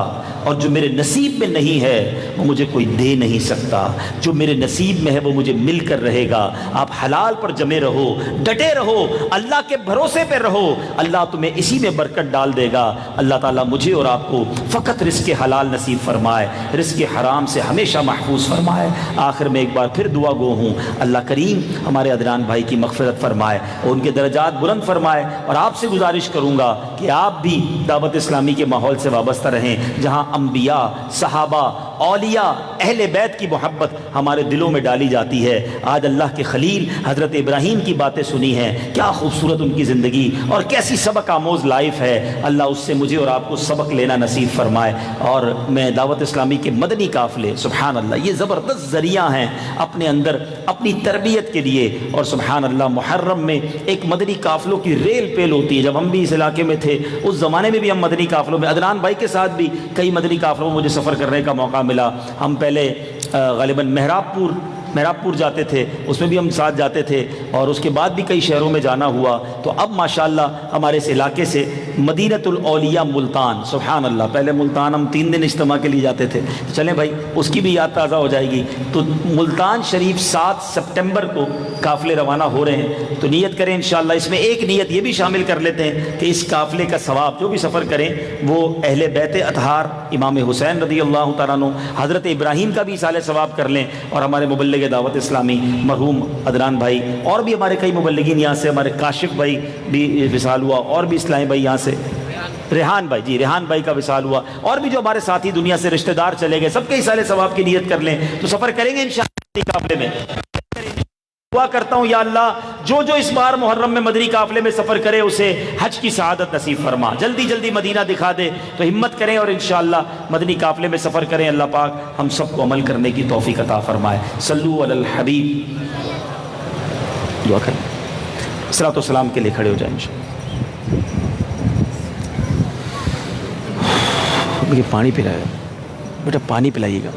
اور جو میرے نصیب میں نہیں ہے وہ مجھے کوئی دے نہیں سکتا۔ جو میرے نصیب میں ہے وہ مجھے مل کر رہے گا۔ آپ حلال پر جمے رہو، ڈٹے رہو، اللہ کے بھروسے پہ رہو، اللہ تمہیں اسی میں برکت ڈال دے گا۔ اللہ تعالیٰ مجھے اور آپ کو فقط رزق حلال نصیب فرمائے، رزق حرام سے ہمیشہ محفوظ فرمائے۔ آخر میں ایک بار پھر دعا گو ہوں، اللہ کریم ہمارے عدنان بھائی کی مغفرت فرمائے اور ان کے درجات بلند فرمائے، اور آپ سے گزارش کروں گا کہ آپ بھی دعوت اسلامی کے ماحول سے وابستہ رہیں، جہاں انبیاء، صحابہ، اولیاء، اہل بیت کی محبت ہمارے دلوں میں ڈالی جاتی ہے۔ آج اللہ کے خلیل حضرت ابراہیم کی باتیں سنی ہیں، کیا خوبصورت ان کی زندگی اور کیسی سبق آموز لائف ہے۔ اللہ اس سے مجھے اور آپ کو سبق لینا نصیب فرمائے۔ اور میں دعوت اسلامی کے مدنی قافلے، سبحان اللہ، یہ زبردست ذریعہ ہیں اپنے اندر اپنی تربیت کے لیے، اور سبحان اللہ محرم میں ایک مدنی قافلوں کی ریل پیل ہوتی ہے۔ جب ہم بھی اس علاقے میں تھے اس زمانے میں بھی ہم مدنی قافلوں میں، عدنان بھائی کے ساتھ بھی کئی مدنی قافلوں میں مجھے سفر کرنے کا موقع ملا۔ ہم پہلے غالباً مہراب پور میراب پور جاتے تھے، اس میں بھی ہم ساتھ جاتے تھے، اور اس کے بعد بھی کئی شہروں میں جانا ہوا۔ تو اب ماشاءاللہ ہمارے اس علاقے سے مدینۃ الاولیاء ملتان، سبحان اللہ، پہلے ملتان ہم 3 دن اجتماع کے لیے جاتے تھے، چلیں بھائی اس کی بھی یاد تازہ ہو جائے گی۔ تو ملتان شریف 7 سپٹمبر کو قافلے روانہ ہو رہے ہیں، تو نیت کریں انشاءاللہ۔ اس میں ایک نیت یہ بھی شامل کر لیتے ہیں کہ اس قافلے کا ثواب، جو بھی سفر کریں وہ اہل بیت اطہار امام حسین رضی اللہ تعالیٰ عنہ، حضرت ابراہیم کا بھی ایصال ثواب کر لیں، اور ہمارے مبلغ دعوت اسلامی مرحوم عدنان بھائی، اور بھی ہمارے کئی مبلغین یہاں سے، ہمارے کاشف بھائی بھی وصال ہوا، اور بھی اسلامی بھائی یہاں سے، ریحان بھائی، جی ریحان بھائی کا وصال ہوا، اور بھی جو ہمارے ساتھی دنیا سے رشتہ دار چلے گئے، سب کے ایصال ثواب کی نیت کر لیں، تو سفر کریں گے انشاءاللہ قافلے میں۔ دعا کرتا ہوں یا اللہ جو جو اس بار محرم میں مدنی قافلے میں سفر کرے اسے حج کی سعادت نصیب فرما، جلدی جلدی مدینہ دکھا دے، تو ہمت کریں اور انشاءاللہ مدنی قافلے میں سفر کریں۔ اللہ پاک ہم سب کو عمل کرنے کی توفیق عطا فرمائے۔ صلو علی الحبیب، دعا کریں، صلاۃ و سلام کے لیے کھڑے ہو جائیں انشاءاللہ۔ مجھے پانی پلائے بیٹا، پانی پلائیے گا۔